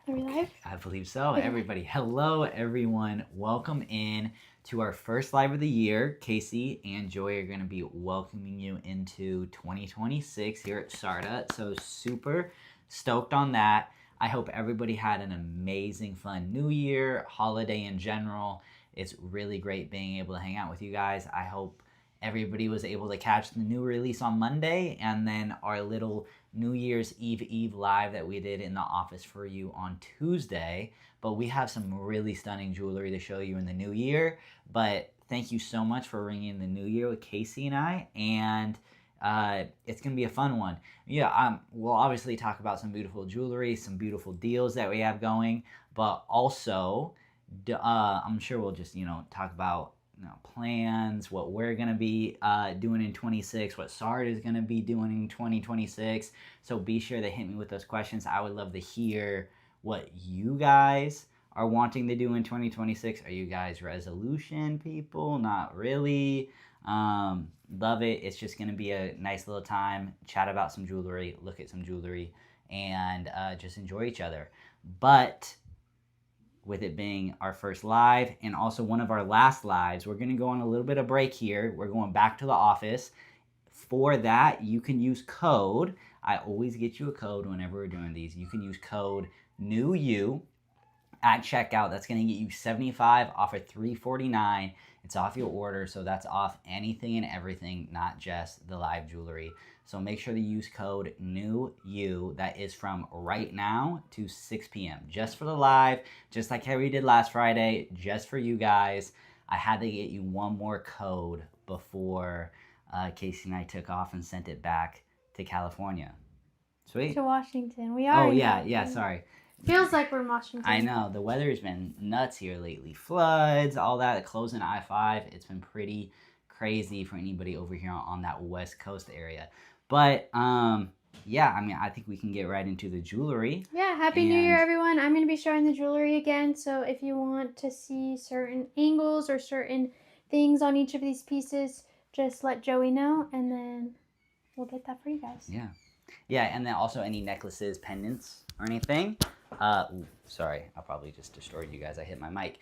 Are we live? I believe so. Okay. Everybody, hello everyone. Welcome in to our first live of the year. Casey and Joy are going to be welcoming you into 2026 here at Sarda. So super stoked on that. I hope everybody had an amazing, fun new year, holiday in general. It's really great being able to hang out with you guys. I hope everybody was able to catch the new release on Monday and then our little New Year's Eve live that we did in the office for you on Tuesday. But we have some really stunning jewelry to show you in the new year. But thank you so much for ringing the new year with Casey and I. And it's going to be a fun one. Yeah, we'll obviously talk about some beautiful jewelry, some beautiful deals that we have going. But also, I'm sure we'll just, talk about plans, what we're going to be doing in 26, what SARD is going to be doing in 2026. So be sure to hit me with those questions. I would love to hear what you guys are wanting to do in 2026. Are you guys resolution people? Not really. Love it. It's just going to be a nice little time, chat about some jewelry, look at some jewelry, and just enjoy each other. But with it being our first live and also one of our last lives, we're going to go on a little bit of break here. We're going back to the office. For that, you can use code. I always get you a code whenever we're doing these. You can use code NEWYOU at checkout. That's going to get you 75 off of $349. It's off your order, so that's off anything and everything, not just the live jewelry. So make sure to use code NEWYOU. That is from right now to 6 p.m. Just for the live, just like how we did last Friday, just for you guys. I had to get you one more code before Casey and I took off and sent it back to California. Sweet. To Washington. We are. Oh, yeah, sorry. Feels like we're in Washington. I know. The weather's been nuts here lately. Floods, all that, closing I-5. It's been pretty crazy for anybody over here on that West Coast area. But, yeah, I think we can get right into the jewelry. Yeah, Happy New Year, everyone. I'm going to be showing the jewelry again. So if you want to see certain angles or certain things on each of these pieces, just let Joey know, and then we'll get that for you guys. Yeah. Yeah, and then also any necklaces, pendants, or anything. Sorry, I probably just destroyed you guys. I hit my mic.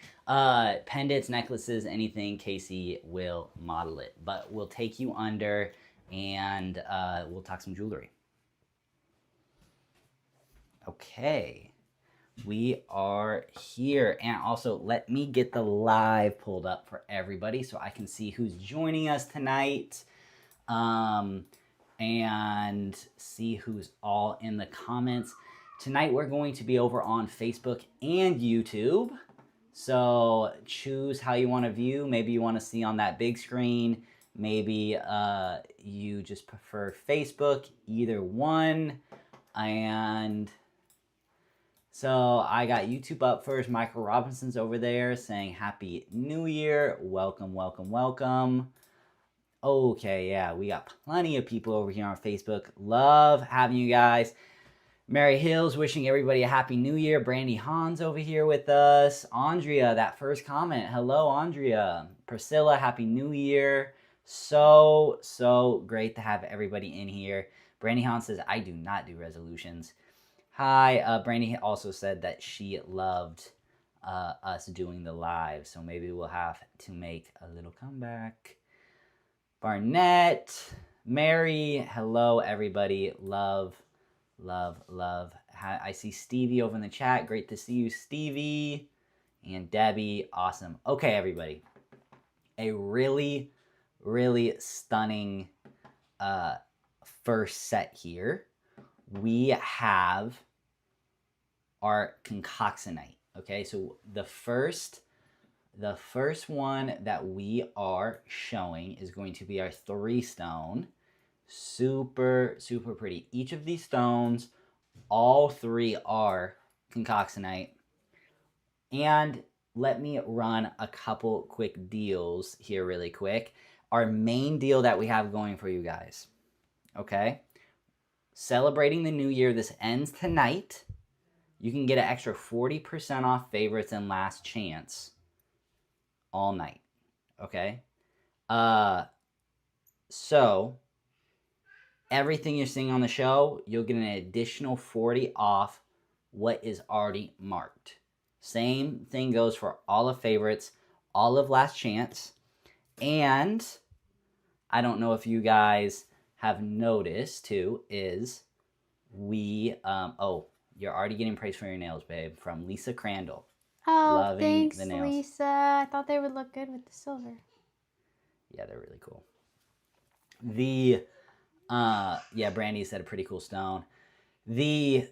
Pendants, necklaces, anything, Casey will model it. But we'll take you under and we'll talk some jewelry. Okay, we are here. And also, let me get the live pulled up for everybody so I can see who's joining us tonight. And see who's all in the comments. Tonight we're going to be over on Facebook and YouTube. So choose how you want to view. Maybe you want to see on that big screen. Maybe you just prefer Facebook. Either one. And so I got YouTube up first. Michael Robinson's over there saying Happy New Year. Welcome, welcome, welcome. Okay, yeah, we got plenty of people over here on Facebook. Love having you guys. Mary Hills wishing everybody a Happy New Year. Brandy Hans over here with us. Andrea, that first comment. Hello, Andrea. Priscilla, Happy New Year. So great to have everybody in here. Brandy Hans says, I do not do resolutions. Hi, Brandy also said that she loved us doing the live, so maybe we'll have to make a little comeback. Barnett, Mary, hello everybody. Love. I see Stevie over in the chat. Great to see you, Stevie. And Debbie, awesome. Okay, everybody. A really stunning first set here. We have our concoxenite. Okay, so the first one that we are showing is going to be our 3-stone. Super pretty. Each of these stones, all 3 are concoxenite. And let me run a couple quick deals here really quick. Our main deal that we have going for you guys. Okay? Celebrating the new year. This ends tonight. You can get an extra 40% off favorites and last chance all night. Okay? So everything you're seeing on the show, you'll get an additional 40 off what is already marked. Same thing goes for all of favorites, all of last chance. And I don't know if you guys have noticed too, is we, you're already getting praise for your nails, babe, from Lisa Crandall. Oh, Loving thanks, the nails. Lisa. I thought they would look good with the silver. Yeah, they're really cool. Brandy said a pretty cool stone. The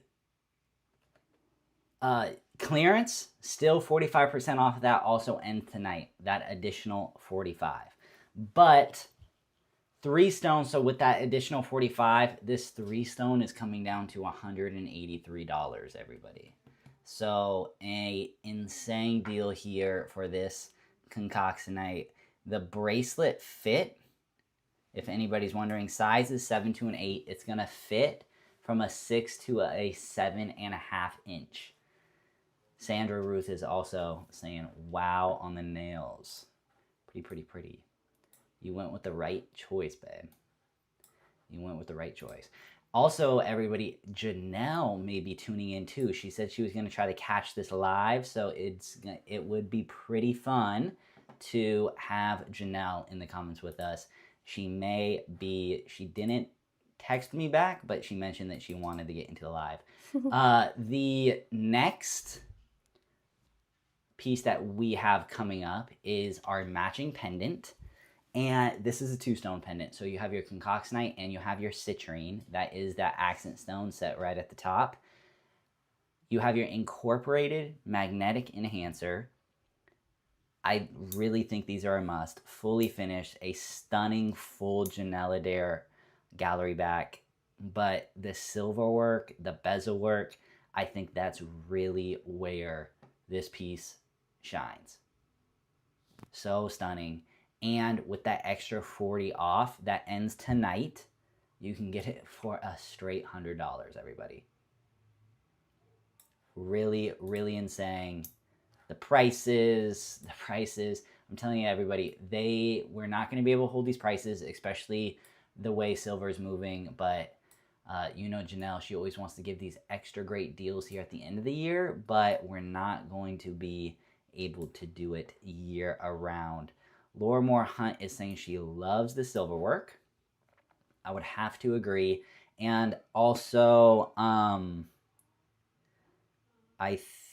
clearance, still 45% off of that, also ends tonight. That additional 45. But 3 stones, so with that additional 45, this 3 stone is coming down to $183, everybody. So a insane deal here for this concoctionite. The bracelet fit, if anybody's wondering, size is 7 to an 8. It's gonna fit from a 6 to a 7.5 inch. Sandra Ruth is also saying, wow on the nails. Pretty. You went with the right choice, babe. You went with the right choice. Also, everybody, Janelle may be tuning in too. She said she was going to try to catch this live, so it would be pretty fun to have Janelle in the comments with us. She didn't text me back, but she mentioned that she wanted to get into the live. The next piece that we have coming up is our matching pendant. And this is a 2-stone pendant. So you have your concoctionite and you have your citrine. That is that accent stone set right at the top. You have your incorporated magnetic enhancer. I really think these are a must. Fully finished, a stunning full Janelle Adair gallery back. But the silver work, the bezel work, I think that's really where this piece shines. So stunning. And with that extra 40 off that ends tonight, you can get it for a straight $100, everybody. Really insane. The prices, I'm telling you, everybody, we're not going to be able to hold these prices, especially the way silver is moving. But Janelle, she always wants to give these extra great deals here at the end of the year, but we're not going to be able to do it year around. Laura Moore Hunt is saying she loves the silver work. I would have to agree. And also, I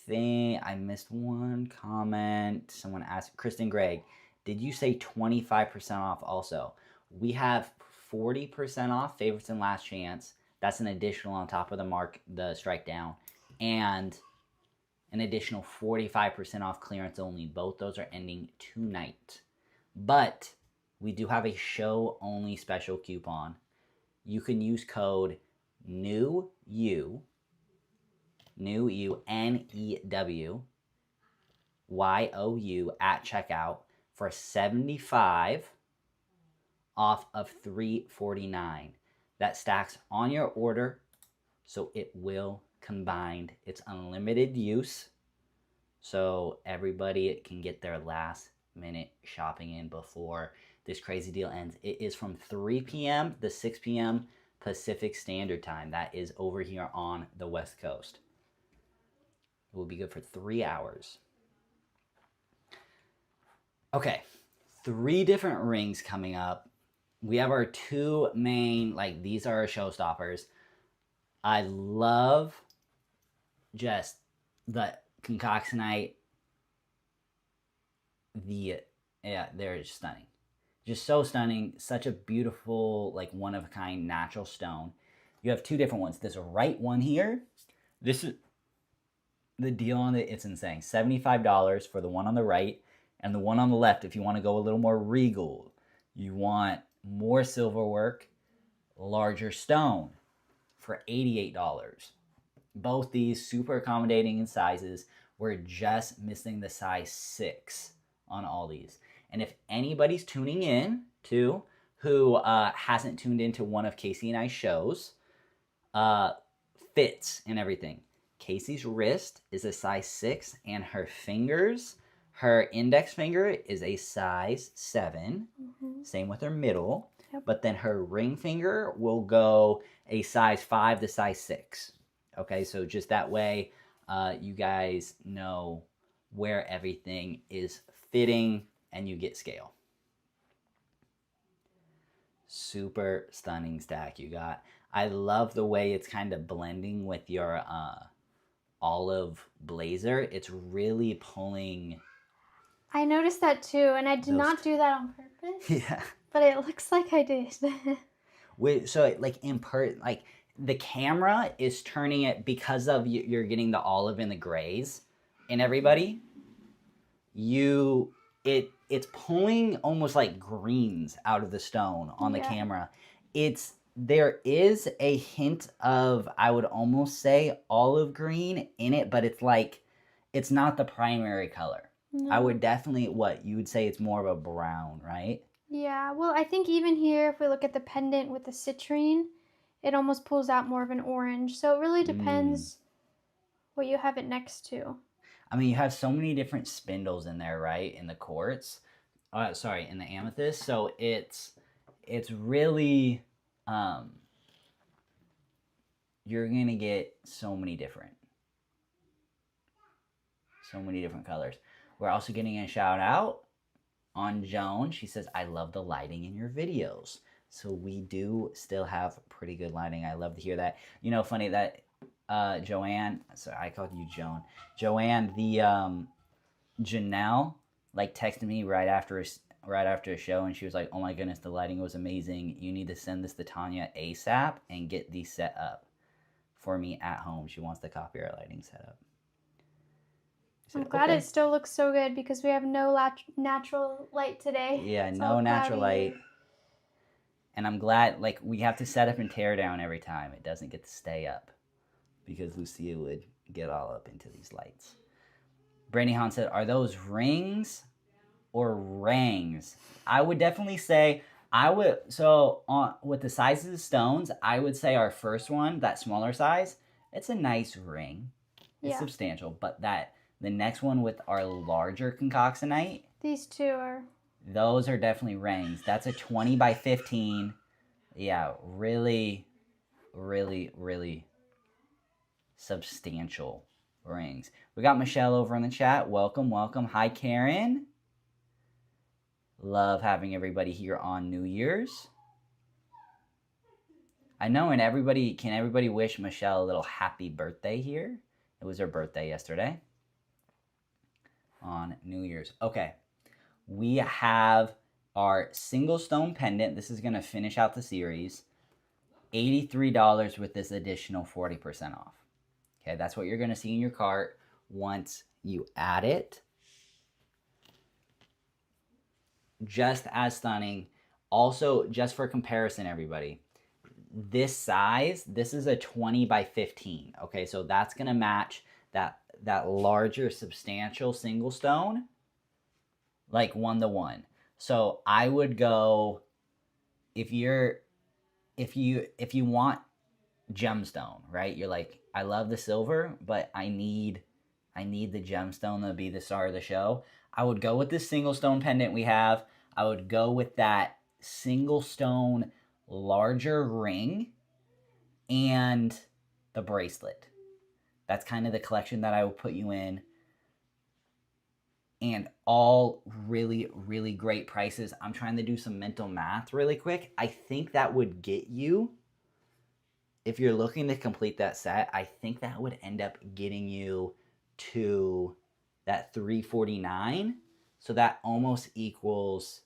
think I missed one comment. Someone asked, Kristen Gregg, did you say 25% off also? We have 40% off favorites and last chance. That's an additional on top of the strike down. And an additional 45% off clearance only. Both those are ending tonight. But we do have a show-only special coupon. You can use code NEWYOU, NEWYOU at checkout for $75 off of $349. That stacks on your order, so it will combine. It's unlimited use, so everybody can get their last minute shopping in before this crazy deal ends. It is from 3 p.m. to 6 p.m. Pacific Standard Time. That is over here on the West Coast. It will be good for 3 hours. Okay, 3 different rings coming up. We have our 2 main, these are our showstoppers. I love just the concoctionite. They're just stunning. Just so stunning. Such a beautiful, one-of-a-kind natural stone. You have 2 different ones. This right one here, this is the deal on it. It's insane. $75 for the one on the right, and the one on the left, if you want to go a little more regal, you want more silver work, larger stone, for $88. Both these super accommodating in sizes. We're just missing the size 6 on all these. And if anybody's tuning in too, who hasn't tuned into one of Cayze and I's shows, fits and everything. Casey's wrist is a size 6, and her fingers, her index finger is a size 7. Mm-hmm. Same with her middle. Yep. But then her ring finger will go a size 5 to size 6. Okay, so just that way you guys know where everything is fitting and you get scale. Super stunning stack you got. I love the way it's kind of blending with your olive blazer. It's really pulling. I noticed that too, and I did not do that on purpose. Yeah. But it looks like I did. So like like the camera is turning it because of you're getting the olive and the grays in everybody. It's pulling almost like greens out of the stone on the camera. There is a hint of, I would almost say, olive green in it, but it's not the primary color. No. I would definitely, you would say it's more of a brown, right? Yeah, well, I think even here, if we look at the pendant with the citrine, it almost pulls out more of an orange. So it really depends what you have it next to. I mean, you have so many different spindles in there, right? In the quartz. In the amethyst. So it's really, you're going to get so many different colors. We're also getting a shout out on Joan. She says, I love the lighting in your videos. So we do still have pretty good lighting. I love to hear that. You know, funny that Joanne, sorry, I called you Joan. Joanne, the Janelle, like texted me right after a show, and she was like, oh my goodness, the lighting was amazing. You need to send this to Tanya ASAP and get these set up for me at home. She wants the copyright lighting set up. I'm glad it still looks so good because we have no natural light today. Yeah, it's no natural light. And I'm glad, like, we have to set up and tear down every time. It doesn't get to stay up because Lucia would get all up into these lights. Brandy Hahn said, are those rings or rings? I would definitely say, with the sizes of stones, I would say our first one, that smaller size, it's a nice ring. It's substantial, but the next one with our larger concoxenite, these two are. Those are definitely rings. That's a 20 by 15. Yeah, really, really, really substantial rings. We got Michelle over in the chat. Welcome, welcome. Hi, Karen. Love having everybody here on New Year's. I know, and can everybody wish Michelle a little happy birthday here? It was her birthday yesterday on New Year's. Okay, we have our single stone pendant. This is going to finish out the series. $83 with this additional 40% off. Okay, that's what you're going to see in your cart once you add it. Just as stunning. Also, just for comparison, everybody, this size, this is a 20 by 15. Okay, so that's going to match that larger, substantial single stone, like 1-to-1. So I would go, if you want gemstone, right? You're like, I love the silver, but I need the gemstone to be the star of the show. I would go with this single stone pendant we have. I would go with that single stone larger ring and the bracelet. That's kind of the collection that I would put you in. And all really, really great prices. I'm trying to do some mental math really quick. I think that would get you, if you're looking to complete that set, I think that would end up getting you to that $349. So that almost equals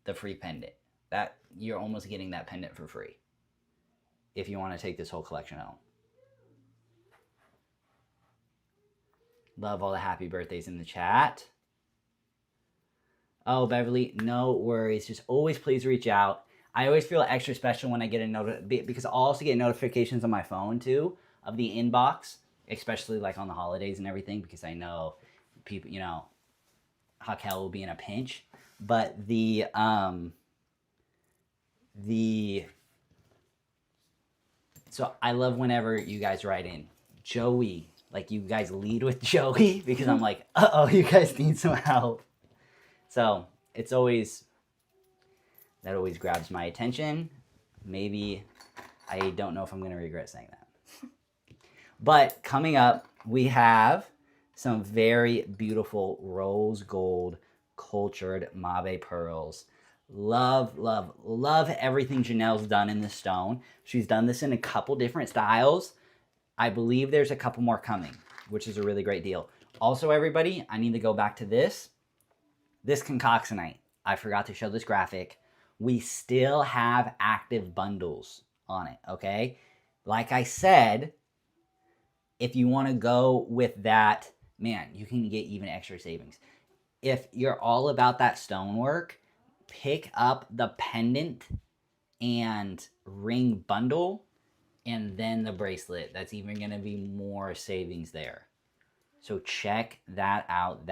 the free pendant. That you're almost getting that pendant for free if you want to take this whole collection home. Love all the happy birthdays in the chat. Oh, Beverly, no worries. Just always please reach out. I always feel extra special when I get a because I'll also get notifications on my phone too of the inbox, especially like on the holidays and everything, because I know people, Hakel will be in a pinch. But so I love whenever you guys write in, Joey, like you guys lead with Joey, because I'm like, uh-oh, you guys need some help. So that always grabs my attention. Maybe, I don't know if I'm going to regret saying that. But coming up, we have some very beautiful rose gold cultured Mabe pearls. Love, love, love everything Janelle's done in this stone. She's done this in a couple different styles. I believe there's a couple more coming, which is a really great deal. Also, everybody, I need to go back to this. This concoctionite. I forgot to show this graphic. We still have active bundles on it, okay? Like I said, if you want to go with that, man, you can get even extra savings. If you're all about that stonework, pick up the pendant and ring bundle and then the bracelet. That's even going to be more savings there. So check that out.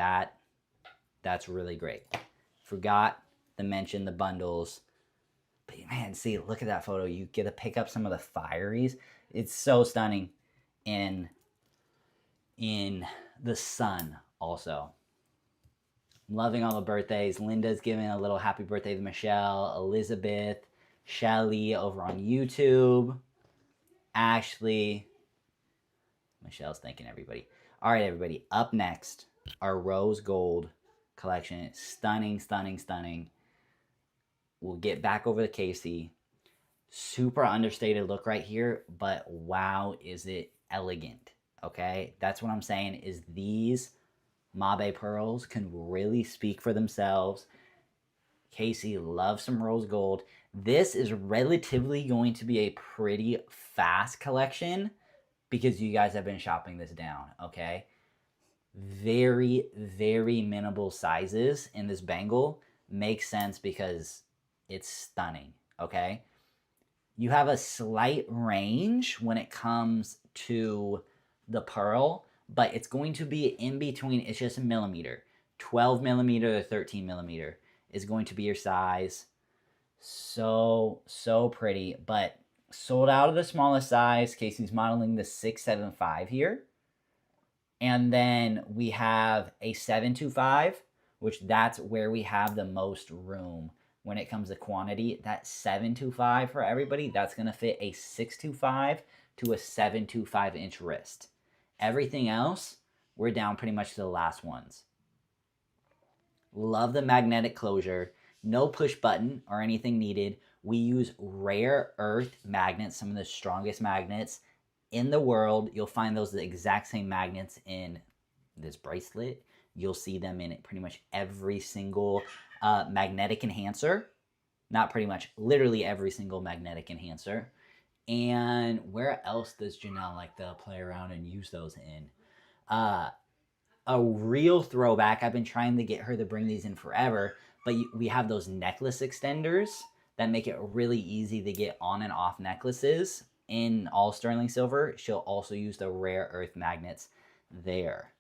That's really great. Forgot to mention the bundles. But man, see, look at that photo. You get to pick up some of the firies. It's so stunning in the sun also. I'm loving all the birthdays. Linda's giving a little happy birthday to Michelle, Elizabeth, Shelly over on YouTube, Ashley. Michelle's thanking everybody. All right, everybody. Up next, our rose gold collection. Stunning, stunning, stunning. We'll get back over to Cayze. Super understated look right here, but wow, is it elegant. Okay, that's what I'm saying is these Mabe pearls can really speak for themselves. Cayze loves some rose gold. This is relatively going to be a pretty fast collection because you guys have been shopping this down, okay? Very, very minimal sizes in this bangle makes sense because it's stunning, okay? You have a slight range when it comes to the pearl, but it's going to be in between. It's just a millimeter. 12 millimeter to 13 millimeter is going to be your size. So pretty, but sold out of the smallest size. Casey's modeling the 675 here. And then we have a 725, which that's where we have the most room when it comes to quantity. That 725 for everybody, that's going to fit a 625 to a 725 inch wrist. Everything else, we're down pretty much to the last ones. Love the magnetic closure. No push button or anything needed. We use rare earth magnets, some of the strongest magnets in the world. You'll find those the exact same magnets in this bracelet. You'll see them in pretty much every single magnetic enhancer. Not pretty much, literally every single magnetic enhancer. And where else does Janelle like to play around and use those in? A real throwback. I've been trying to get her to bring these in forever, but we have those necklace extenders that make it really easy to get on and off necklaces in all sterling silver. She'll also use the rare earth magnets there.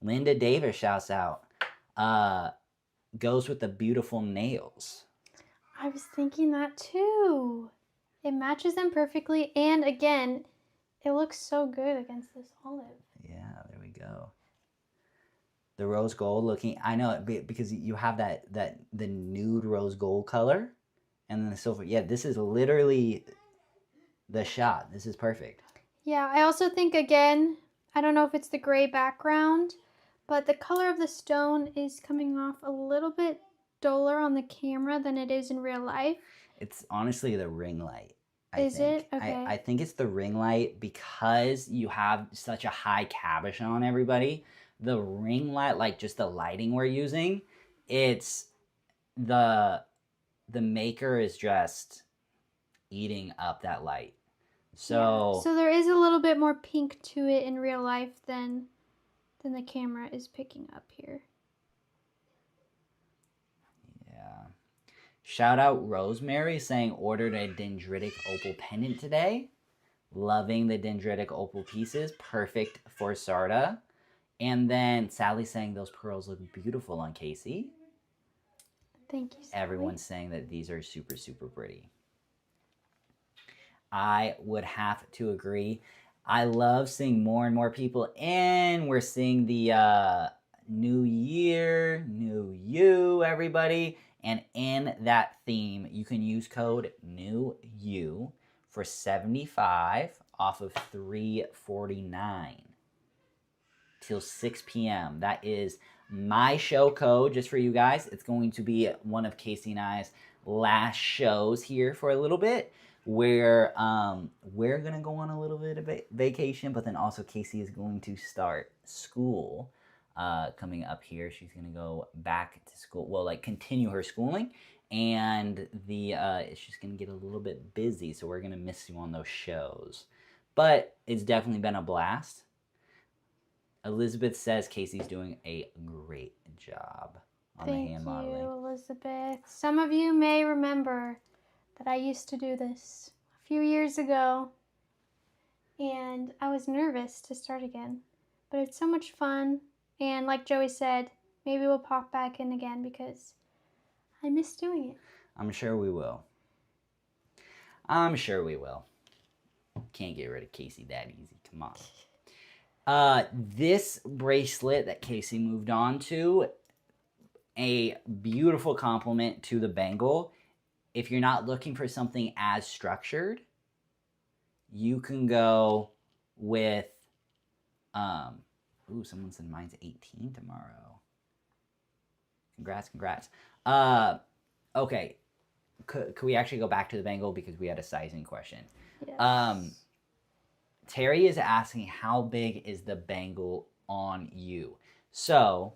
Linda Davis shouts out, goes with the beautiful nails. I was thinking that too. It matches them perfectly, and again, it looks so good against this olive. Yeah, there we go. The rose gold looking, I know, because you have the nude rose gold color, and then the silver. Yeah, this is literally the shot. This is perfect. Yeah, I also think, again, I don't know if it's the gray background, but the color of the stone is coming off a little bit duller on the camera than it is in real life. It's honestly the ring light. Is it? Okay. I think it's the ring light because you have such a high cabochon on everybody. The ring light, like just the lighting we're using, it's the maker is just eating up that light. So there is a little bit more pink to it in real life than the camera is picking up here. Yeah. Shout out Rosemary saying ordered a dendritic opal pendant today. Loving the dendritic opal pieces. Perfect for Sarda. And then Sally saying those pearls look beautiful on Cayze. Thank you, Sally. Everyone's saying that these are super, super pretty. I would have to agree. I love seeing more and more people in. We're seeing the new year, new you, everybody. And in that theme, you can use code NEWYOU for 75 off of $349 till 6 p.m. That is my show code just for you guys. It's going to be one of Casey and I's last shows here for a little bit, where we're gonna go on a little bit of vacation, but then also Casey is going to start school coming up here. She's gonna go back to school, well, like continue her schooling, and it's just gonna get a little bit busy, so we're gonna miss you on those shows. But it's definitely been a blast. Elizabeth says Casey's doing a great job on the hand modeling. Thank you, Elizabeth. Some of you may remember that I used to do this a few years ago, and I was nervous to start again. But it's so much fun, and like Joey said, maybe we'll pop back in again because I miss doing it. I'm sure we will. I'm sure we will. Can't get rid of Casey that easy. Come on. This bracelet that Casey moved on to, a beautiful complement to the bangle. If you're not looking for something as structured, you can go with, someone said mine's 18 tomorrow. Congrats. Okay. Could we actually go back to the bangle because we had a sizing question? Yes. Terry is asking, how big is the bangle on you? So,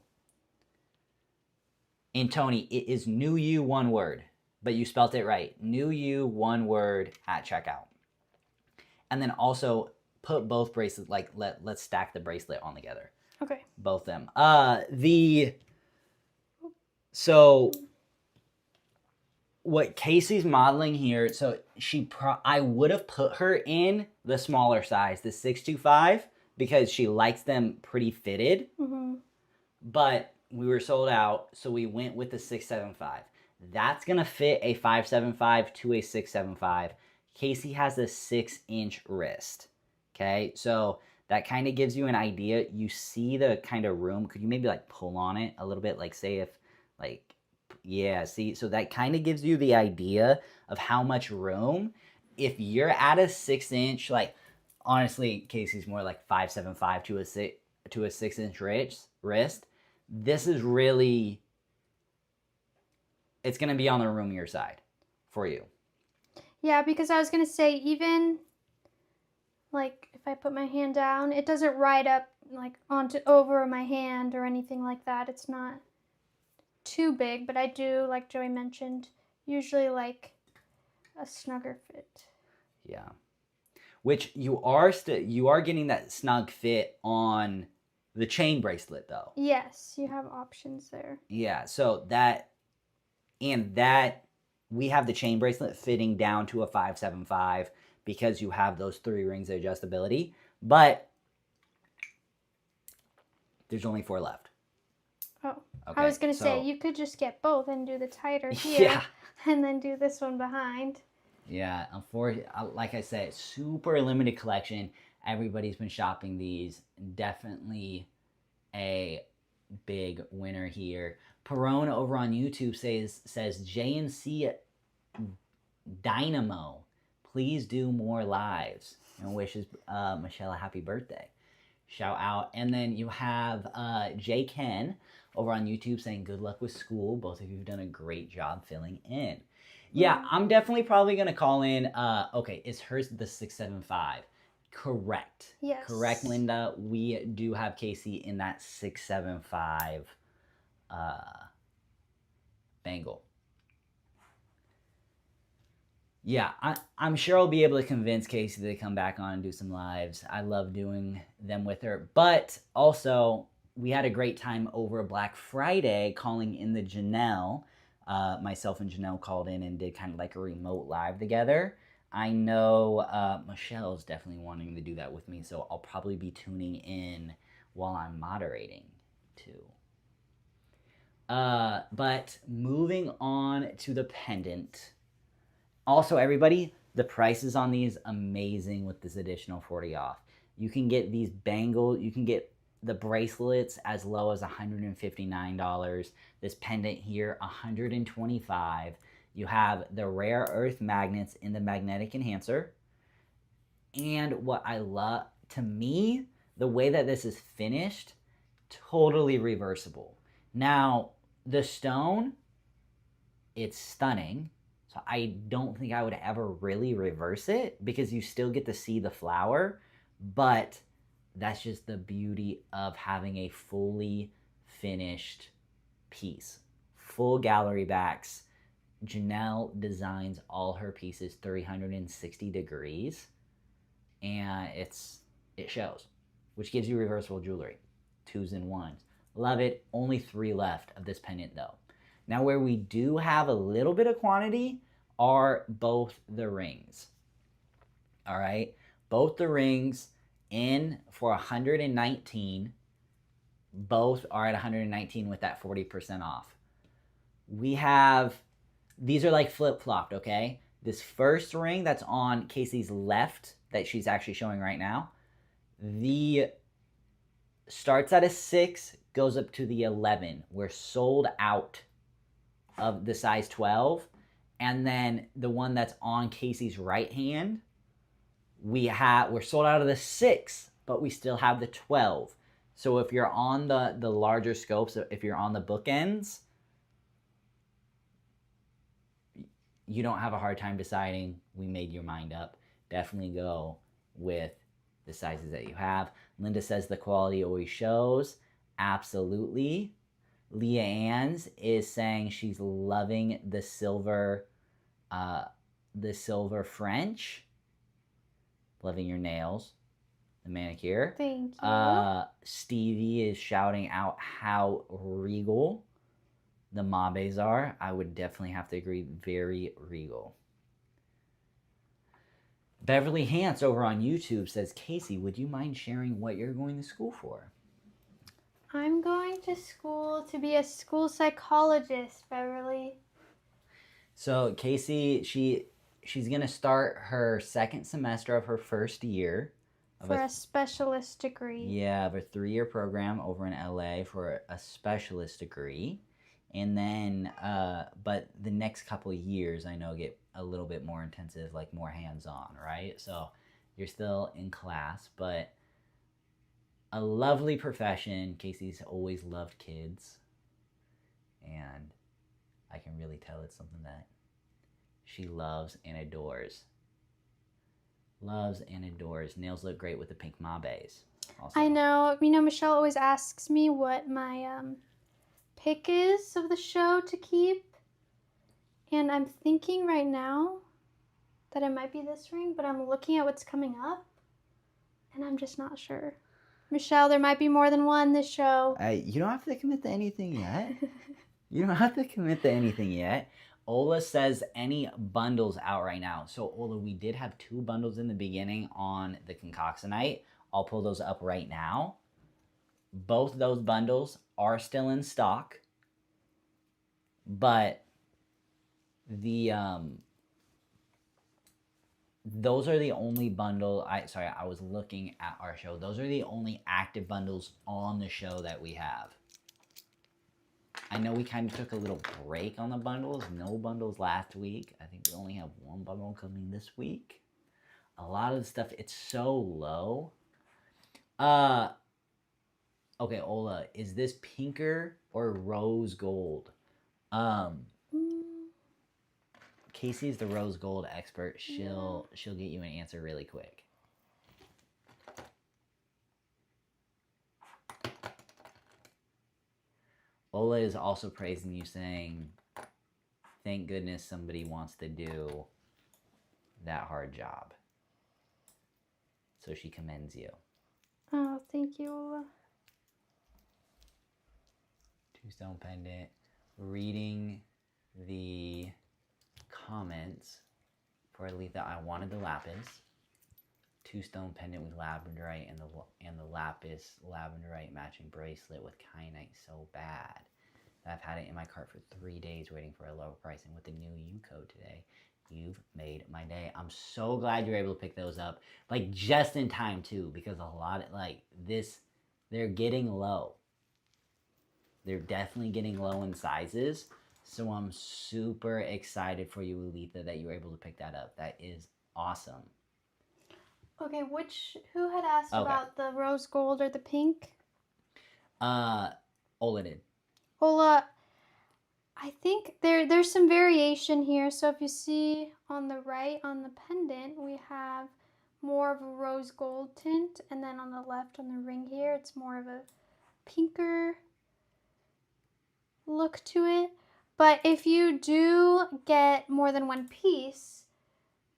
in Tony, it is new you, one word, but you spelt it right. New you, one word at checkout. And then also put both bracelets, like let's stack the bracelet on together. Okay. Both them. So what Casey's modeling here, so I would have put her in the smaller size, the 625, because she likes them pretty fitted. Mm-hmm. But we were sold out, so we went with the 675. That's gonna fit a 575 to a 675. Casey has a 6-inch wrist. Okay, so that kind of gives you an idea. You see the kind of room. Could you maybe like pull on it a little bit? Like say if like, yeah, see, so that kind of gives you the idea of how much room. If you're at a 6-inch, like honestly, Casey's more like 575 to a 6-inch wrist. This is really, it's gonna be on the roomier side for you. Yeah, because I was gonna say, even like if I put my hand down, it doesn't ride up like over my hand or anything like that. It's not too big, but I do, like Joey mentioned, usually like a snugger fit. Yeah, which you are getting that snug fit on the chain bracelet though. Yes, you have options there. Yeah, so we have the chain bracelet fitting down to a 575 because you have those 3 rings of adjustability, but there's only 4 left. Oh, okay, I was going to say, you could just get both and do the tighter here, yeah, and then do this one behind. Yeah, unfortunately, like I said, super limited collection. Everybody's been shopping these. Definitely a big winner here. Perone over on YouTube says JNC Dynamo, please do more lives, and wishes Michelle a happy birthday. Shout out. And then you have J Ken over on YouTube saying good luck with school. Both of you have done a great job filling in. Yeah, I'm definitely probably going to call in. Okay, is hers the 675? Correct. Yes. Correct, Linda. We do have Casey in that 675 bangle. Yeah, I'm sure I'll be able to convince Casey to come back on and do some lives. I love doing them with her. But also, we had a great time over Black Friday calling in the Janelle. Myself and Janelle called in and did kind of like a remote live together. I know Michelle's definitely wanting to do that with me, so I'll probably be tuning in while I'm moderating too. But moving on to the pendant. Also, everybody, the prices on these amazing with this additional 40 off. You can get these bangles, you can get the bracelets as low as $159. This pendant here, $125. You have the rare earth magnets in the magnetic enhancer. And what I love, to me, the way that this is finished, totally reversible. Now, the stone, it's stunning. So I don't think I would ever really reverse it because you still get to see the flower, but that's just the beauty of having a fully finished piece. Full gallery backs. Janelle designs all her pieces 360 degrees, and it shows, which gives you reversible jewelry. 2s and 1s. Love it. Only 3 left of this pendant though. Now where we do have a little bit of quantity are both the rings. All right, both the rings in for 119. Both are at 119 with that 40% off. We have, these are like flip-flopped, okay? This first ring that's on Casey's left that she's actually showing right now, the starts at a 6, goes up to the 11. We're sold out of the size 12. And then the one that's on Casey's right hand, we're sold out of the 6, but we still have the 12. So if you're on the larger scopes, if you're on the bookends, you don't have a hard time deciding. We made your mind up. Definitely go with the sizes that you have. Linda says the quality always shows. Absolutely. Leah Ann's is saying she's loving the silver French. Loving your nails. The manicure. Thank you. Stevie is shouting out how regal the mabes are. I would definitely have to agree. Very regal. Beverly Hance over on YouTube says, Casey, would you mind sharing what you're going to school for? I'm going to school to be a school psychologist, Beverly. So Casey, she's going to start her second semester of her first year. For a specialist degree. Yeah, of a 3-year program over in LA for a specialist degree. And then, but the next couple of years, I know, get a little bit more intensive, like more hands-on, right? So you're still in class, but a lovely profession. Casey's always loved kids. And I can really tell it's something that she loves and adores. Loves and adores. Nails look great with the pink mabes. Also. I know. You know, Michelle always asks me what my pick is of the show to keep. And I'm thinking right now that it might be this ring, but I'm looking at what's coming up. And I'm just not sure. Michelle, there might be more than one this show. You don't have to commit to anything yet. You don't have to commit to anything yet. Ola says any bundles out right now. So Ola, we did have 2 bundles in the beginning on the Concoxonite. I'll pull those up right now. Both those bundles are still in stock. But the those are the only bundle. I was looking at our show. Those are the only active bundles on the show that we have. I know we kind of took a little break on the bundles. No bundles last week. I think we only have 1 bundle coming this week. A lot of the stuff, it's so low. Okay, Ola, is this pinker or rose gold? Casey's the rose gold expert. She'll get you an answer really quick. Ola is also praising you, saying, thank goodness somebody wants to do that hard job. So she commends you. Oh, thank you, Ola. 2-stone pendant. Reading the comments for Aletha, I wanted the lapis. 2-stone pendant with labradorite and the lapis labradorite matching bracelet with kyanite so bad that I've had it in my cart for 3 days waiting for a lower price. And with the new U code today, you've made my day. I'm so glad you're able to pick those up, like just in time too, because a lot of like this, they're getting low. They're definitely getting low in sizes. So I'm super excited for you, Aletha, that you were able to pick that up. That is awesome. Okay, who had asked Okay. about the rose gold or the pink? Ola did. Ola, I think there's some variation here. So if you see on the right on the pendant, we have more of a rose gold tint, and then on the left on the ring here, it's more of a pinker look to it. But if you do get more than one piece,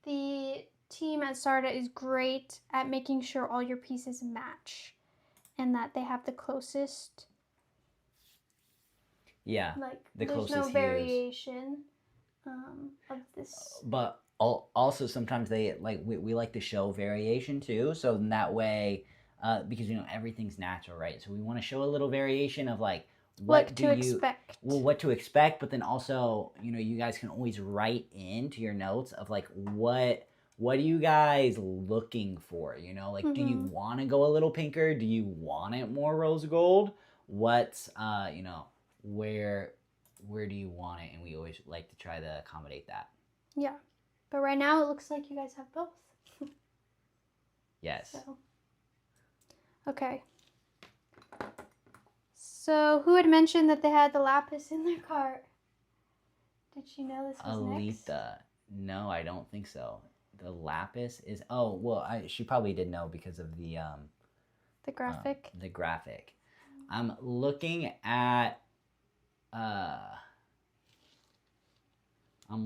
the team at Sarda is great at making sure all your pieces match and that they have the closest. Yeah. Like The there's closest no hues. variation of this. But also sometimes they like we like to show variation too. So in that way, because everything's natural, right? So we want to show a little variation of like What to expect. Well, what to expect, but then also you guys can always write into your notes of like what are you guys looking for? Like do you want to go a little pinker? Do you want it more rose gold? What's where do you want it? And we always like to try to accommodate that. Yeah, but right now it looks like you guys have both. Yes. So. Okay. So who had mentioned that they had the lapis in their cart? Did she know this was next? Alita. No, I don't think so. The lapis is. Oh well, she probably did know because of the graphic. The graphic. I'm looking at. I'm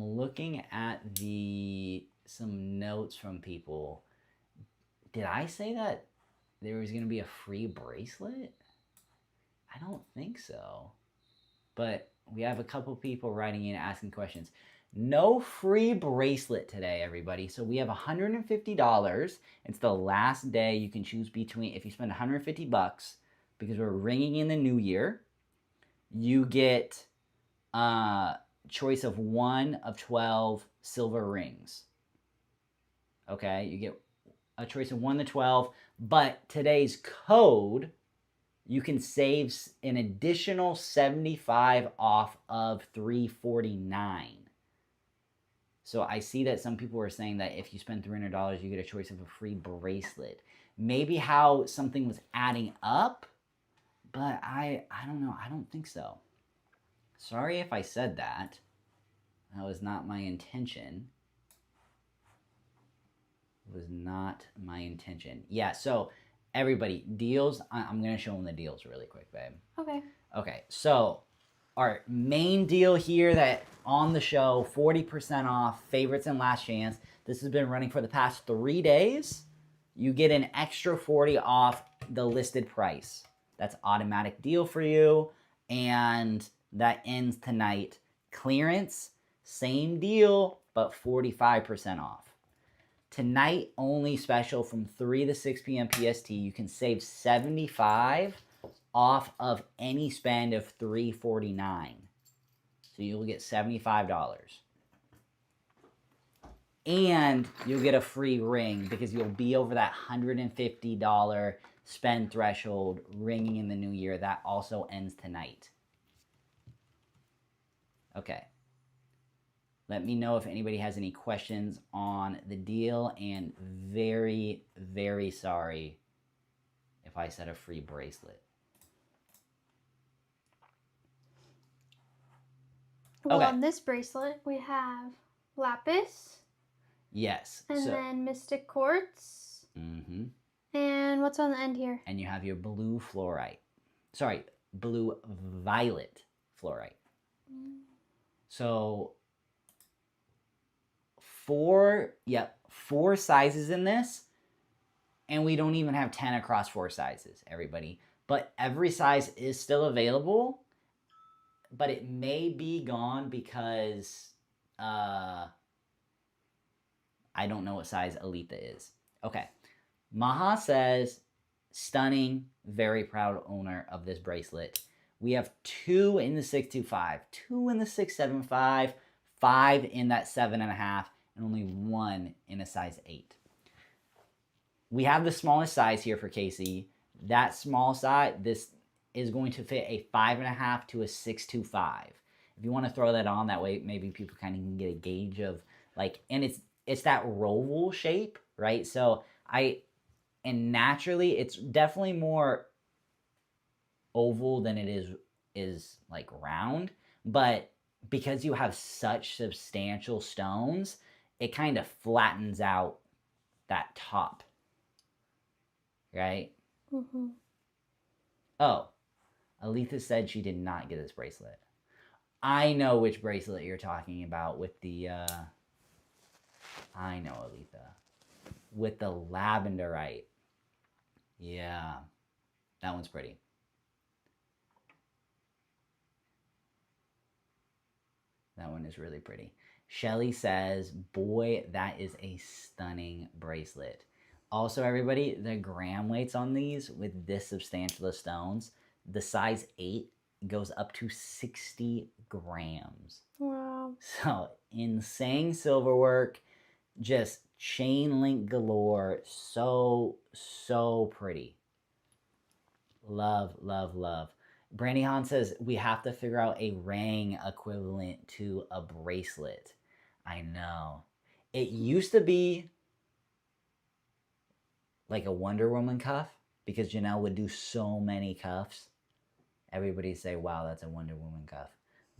looking at some notes from people. Did I say that there was going to be a free bracelet? I don't think so. But we have a couple people writing in asking questions. No free bracelet today, everybody. So we have $150. It's the last day you can choose between. If you spend $150, because we're ringing in the new year, you get choice of 1 of 12 silver rings. Okay, you get a choice of 1 to 12, but today's code, you can save an additional $75 off of $349. So I see that some people are saying that if you spend $300, you get a choice of a free bracelet. Maybe how something was adding up, but I don't know. I don't think so. Sorry if I said that. That was not my intention. It was not my intention. Yeah, so everybody, deals. I'm going to show them the deals really quick, babe. Okay. Okay, so our main deal here that on the show, 40% off, favorites and last chance. This has been running for the past 3 days. You get an extra 40 off the listed price. That's automatic deal for you. And that ends tonight. Clearance, same deal, but 45% off. Tonight only special from 3 to 6 p.m. PST. You can save $75 off of any spend of $349. So you'll get $75. And you'll get a free ring because you'll be over that $150 spend threshold ringing in the new year. That also ends tonight. Okay. Let me know if anybody has any questions on the deal, and very, very sorry if I said a free bracelet. Well, okay. On this bracelet, we have lapis. Yes. And then mystic quartz. Mm-hmm. And what's on the end here? And you have your blue fluorite. Sorry, blue violet fluorite. So 4 sizes in this, and we don't even have 10 across 4 sizes, everybody. But every size is still available, but it may be gone because I don't know what size Alita is. Okay. Maha says, stunning, very proud owner of this bracelet. We have 2 in the 625, 2 in the 675, 5 in that 7.5, and only 1 in a size 8. We have the smallest size here for Cayze. That small size, this is going to fit a 5.5 to a 625. If you want to throw that on, that way maybe people kind of can get a gauge of like, and it's that roval shape, right? So And naturally it's definitely more oval than it is like round, but because you have such substantial stones, it kind of flattens out that top, right? Mm-hmm. Oh, Aletha said she did not get this bracelet. I know which bracelet you're talking about with the I know, Aletha, with the lavenderite. Yeah, that one's pretty. That one is really pretty. Shelly says, boy, that is a stunning bracelet. Also, everybody, the gram weights on these with this substantial of stones, the size 8 goes up to 60 grams. Wow. So, insane silver work, just chain link galore. So, so pretty. Love, love, love. Brandy Han says we have to figure out a ring equivalent to a bracelet. I know. It used to be like a Wonder Woman cuff because Janelle would do so many cuffs. Everybody say, "Wow, that's a Wonder Woman cuff."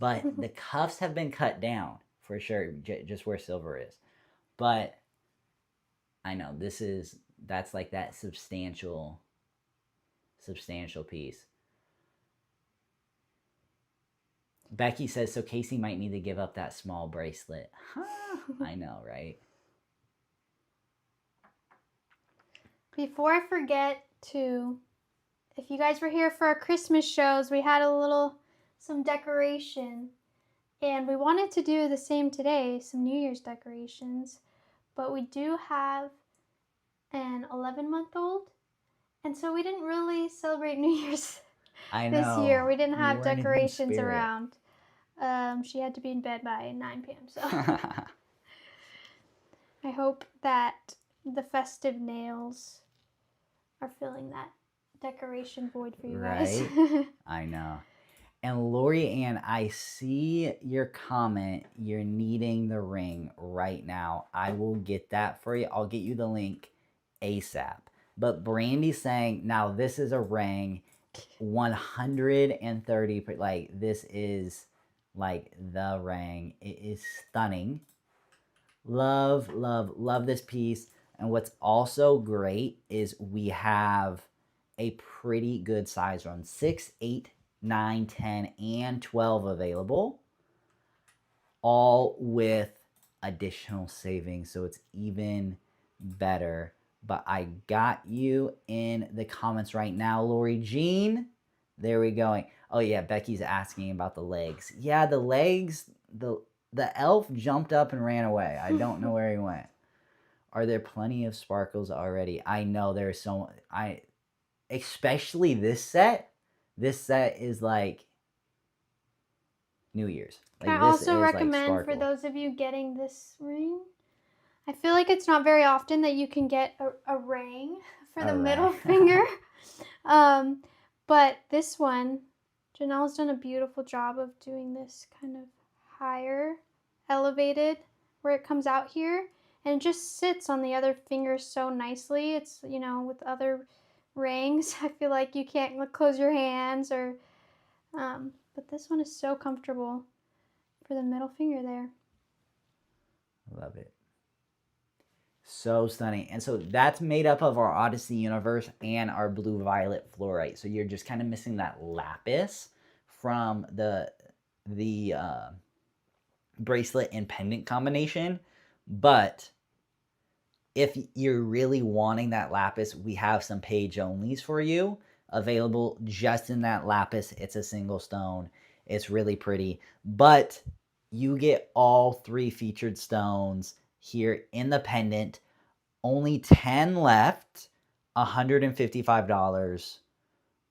But the cuffs have been cut down for sure, just where silver is. But I know that's like that substantial piece. Becky says, so Cayze might need to give up that small bracelet. I know, right? Before I forget to, if you guys were here for our Christmas shows, we had some decoration. And we wanted to do the same today, some New Year's decorations. But we do have an 11-month-old. And so we didn't really celebrate New Year's this year. We didn't have decorations around. She had to be in bed by 9 p.m. So I hope that the festive nails are filling that decoration void for you guys. Right? I know. And Lori Ann, I see your comment. You're needing the ring right now. I will get that for you. I'll get you the link ASAP. But Brandy's saying, now this is a ring, 130. Like, this is like the ring. It is stunning. Love, love, love this piece. And what's also great is we have a pretty good size run, 6, 8, 9, 10, and 12 available, all with additional savings. So it's even better. But I got you in the comments right now, Lori Jean. There we go. Oh yeah, Becky's asking about the legs. Yeah, the legs, the elf jumped up and ran away. I don't know where he went. Are there plenty of sparkles already? I know there's so especially this set. This set is like New Year's. Can I also recommend for those of you getting this ring? I feel like it's not very often that you can get a ring for the middle finger. But this one, Janelle's done a beautiful job of doing this kind of higher, elevated, where it comes out here. And it just sits on the other fingers so nicely. It's, with other rings, I feel like you can't close your hands or, but this one is so comfortable for the middle finger there. Love it. So stunning. And so that's made up of our Odyssey universe and our blue violet fluorite. So you're just kind of missing that lapis from the bracelet and pendant combination. But if you're really wanting that lapis, we have some page onlys for you available just in that lapis. It's a single stone. It's really pretty. But you get all 3 featured stones here in the pendant. Only 10 left. $155.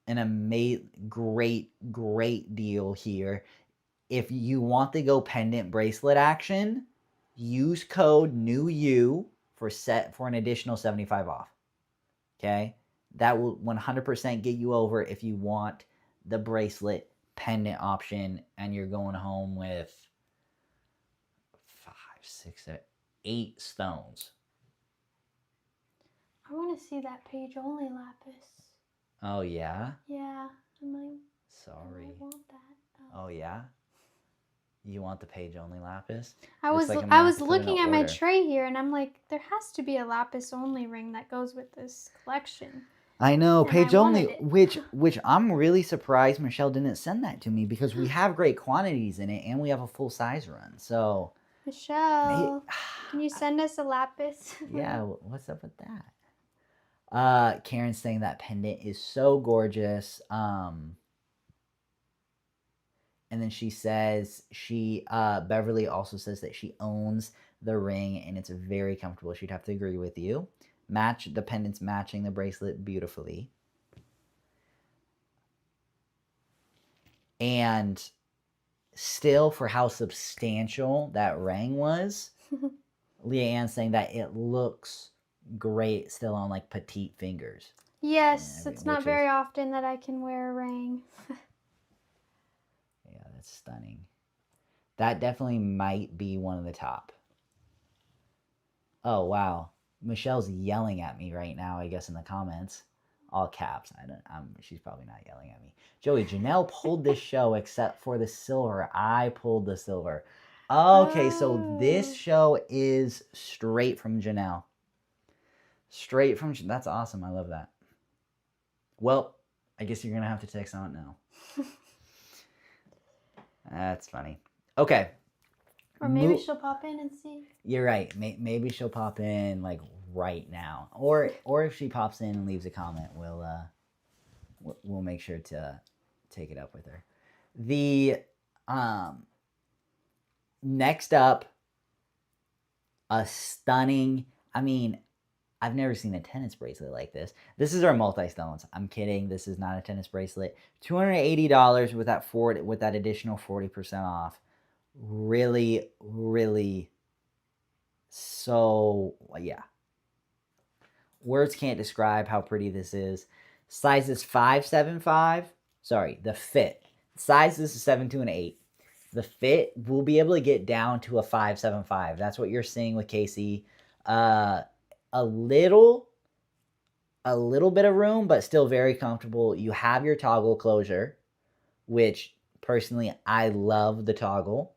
An great deal here. If you want to go pendant bracelet action, use code NEWYOU for an additional 75 off. Okay? That will 100% get you over if you want the bracelet pendant option and you're going home with 5, 6, 7, 8 stones. I want to see that page only lapis. Oh, yeah? Yeah, I might Sorry. want that. Oh, yeah? You want the page only lapis? I Looks was like I'm gonna have to put in looking an at my order. tray here, and I'm like, there has to be a lapis only ring that goes with this collection. I know, And page I only, wanted it. which I'm really surprised Michelle didn't send that to me because we have great quantities in it and we have a full size run. So, Michelle, can you send us a lapis? yeah, what's up with that? Karen's saying that pendant is so gorgeous. And then she says Beverly also says that she owns the ring and it's very comfortable. She'd have to agree with you. The pendants matching the bracelet beautifully. And still, for how substantial that ring was, Leanne saying that it looks great still on like petite fingers. Yes, it's not very often that I can wear a ring. Yeah, that's stunning. That definitely might be one of the top. Oh wow, Michelle's yelling at me right now. I guess in the comments, all caps. She's probably not yelling at me. Joey, Janelle pulled this show except for the silver. I pulled the silver. Okay, so this show is straight from Janelle. Straight from. That's awesome. I love that. Well, I guess you're gonna have to text Aunt now. That's funny. Okay. Or maybe she'll pop in and see. You're right. Maybe she'll pop in like right now, or if she pops in and leaves a comment, we'll make sure to take it up with her. The next up, a stunning. I mean, I've never seen a tennis bracelet like this. This is our multi-stones. I'm kidding. This is not a tennis bracelet. $280 with that additional 40% off. Really, really. So yeah. Words can't describe how pretty this is. Size is 5'7". Sorry, the fit. Size is a 7'2" and 8". The fit, we'll be able to get down to a 5'7". That's what you're seeing with Cayze. A little bit of room, but still very comfortable. You have your toggle closure, which personally I love the toggle.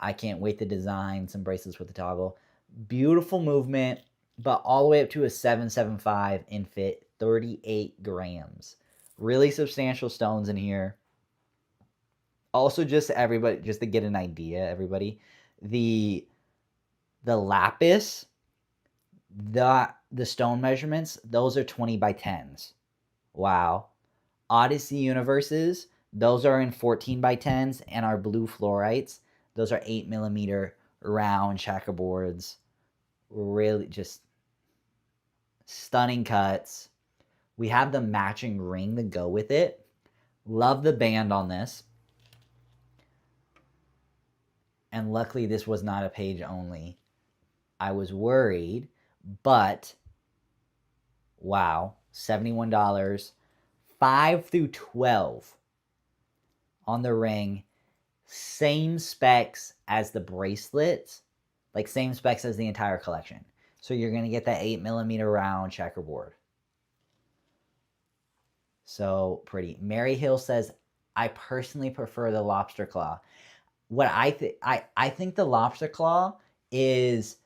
I can't wait to design some bracelets with the toggle. Beautiful movement, but all the way up to a 775 in fit, 38 grams. Really substantial stones in here. Also, just to get an idea, everybody, the lapis, the stone measurements, those are 20 by 10s. Wow. Odyssey Universes, those are in 14 by 10s, and our blue fluorites, those are 8mm round checkerboards. Really just stunning cuts. We have the matching ring to go with it. Love the band on this. And luckily this was not a page only. I was worried, but wow, $71. 5 through 12 on the ring. Same specs as the bracelets, like same specs as the entire collection. So you're going to get that 8mm round checkerboard. So pretty. Mary Hill says, I personally prefer the lobster claw. What I think the lobster claw is,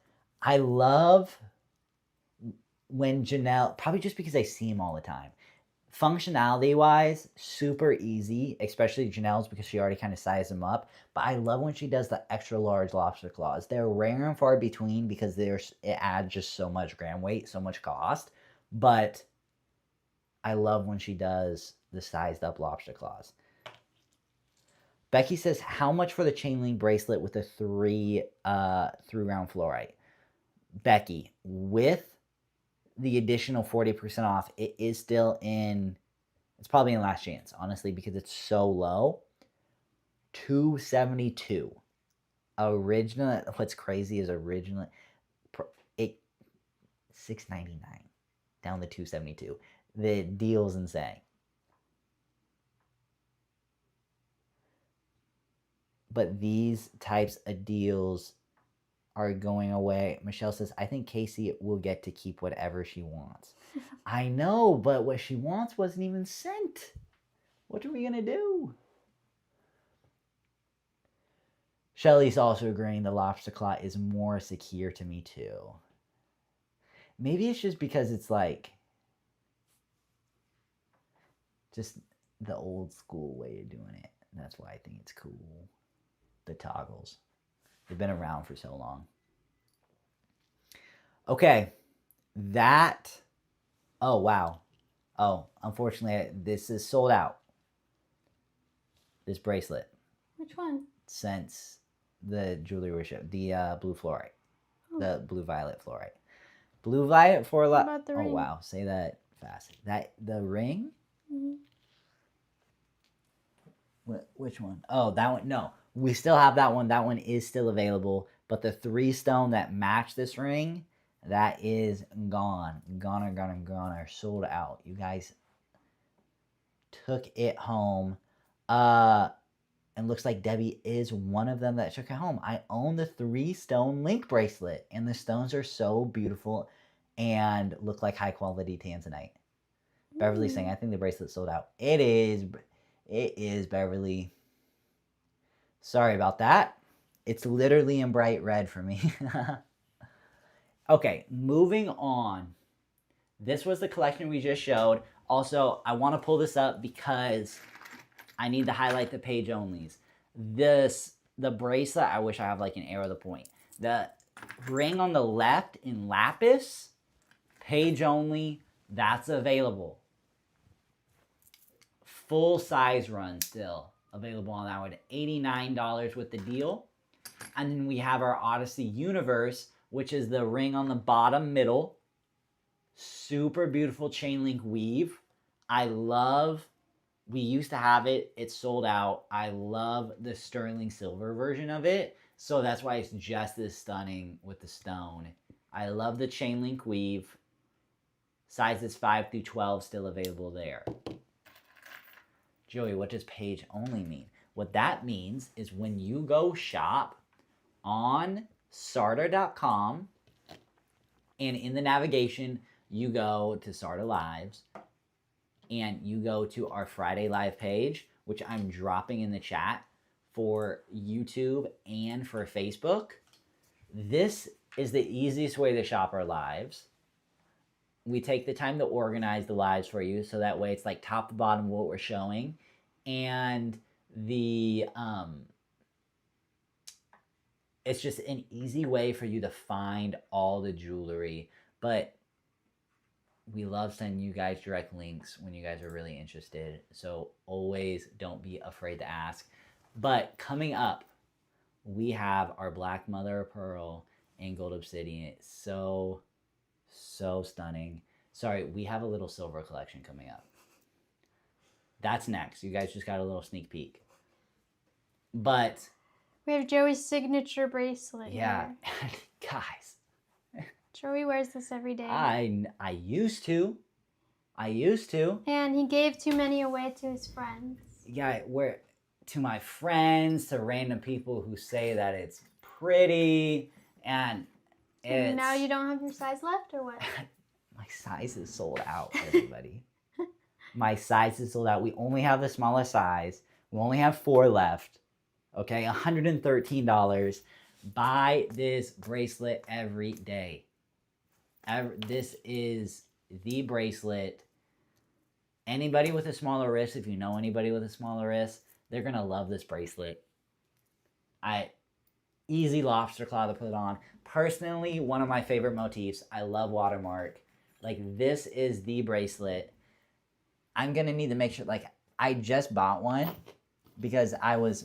I love when Janelle, probably just because I see him all the time. Functionality wise, super easy, especially Janelle's because she already kind of sized them up. But I love when she does the extra large lobster claws. They're rare and far between because it adds just so much gram weight, so much cost. But I love when she does the sized up lobster claws. Becky says, how much for the chain link bracelet with a 3 round fluorite? Becky, with the additional 40% off, it is still it's probably in last chance, honestly, because it's so low. $272. Original, what's crazy is original, it $699 down to $272. The deal's insane. But these types of deals are going away. Michelle says, I think Cayze will get to keep whatever she wants. I know, but what she wants wasn't even sent. What are we going to do? Shelly's also agreeing the lobster claw is more secure to me too. Maybe it's just because it's like just the old school way of doing it. That's why I think it's cool. The toggles. They've been around for so long. Okay. That. Oh, wow. Oh, unfortunately, this is sold out. This bracelet. Which one? Since the jewelry worship. The blue fluorite. Oh. The blue violet fluorite. Blue violet for what about the ring? Oh, wow. Say that fast. The ring? Mm-hmm. Which one? Oh, that one. No, we still have that one. That one is still available. But the 3 stone that match this ring, that is gone. Gone. Sold out. You guys took it home. And looks like Debbie is one of them that took it home. I own the 3 stone link bracelet. And the stones are so beautiful and look like high quality tanzanite. Beverly's saying, I think the bracelet sold out. It is, Beverly. Sorry about that. It's literally in bright red for me. Okay, moving on. This was the collection we just showed. Also, I want to pull this up because I need to highlight the page onlys. The bracelet, I wish I have like an arrow to the point. The ring on the left in lapis, page only, that's available. Full size run still available on that one. $89 with the deal. And then we have our Odyssey Universe, which is the ring on the bottom middle. Super beautiful chain link weave. We used to have it. It's sold out. I love the sterling silver version of it. So that's why it's just as stunning with the stone. I love the chain link weave. Sizes 5 through 12 still available there. Joey, what does page only mean? What that means is when you go shop on sarda.com and in the navigation, you go to Sarda Lives and you go to our Friday Live page, which I'm dropping in the chat for YouTube and for Facebook. This is the easiest way to shop our lives. We take the time to organize the lives for you, so that way it's like top to bottom what we're showing. And it's just an easy way for you to find all the jewelry. But we love sending you guys direct links when you guys are really interested. So always don't be afraid to ask. But coming up, we have our Black Mother of Pearl and Gold Obsidian. It's so stunning. Sorry, we have a little silver collection coming up. That's next. You guys just got a little sneak peek. But we have Joey's signature bracelet. Yeah. Guys. Joey wears this every day. I used to. And he gave too many away to his friends. Yeah, to my friends, to random people who say that it's pretty, and now you don't have your size left, or what? My size is sold out, everybody. My size is sold out. We only have the smallest size. We only have 4 left. Okay, $113. Buy this bracelet every day. This is the bracelet. Anybody with a smaller wrist, if you know anybody with a smaller wrist, they're going to love this bracelet. Easy lobster claw to put on. Personally, one of my favorite motifs. I love watermark. Like, this is the bracelet. I'm going to need to make sure, like, I just bought one because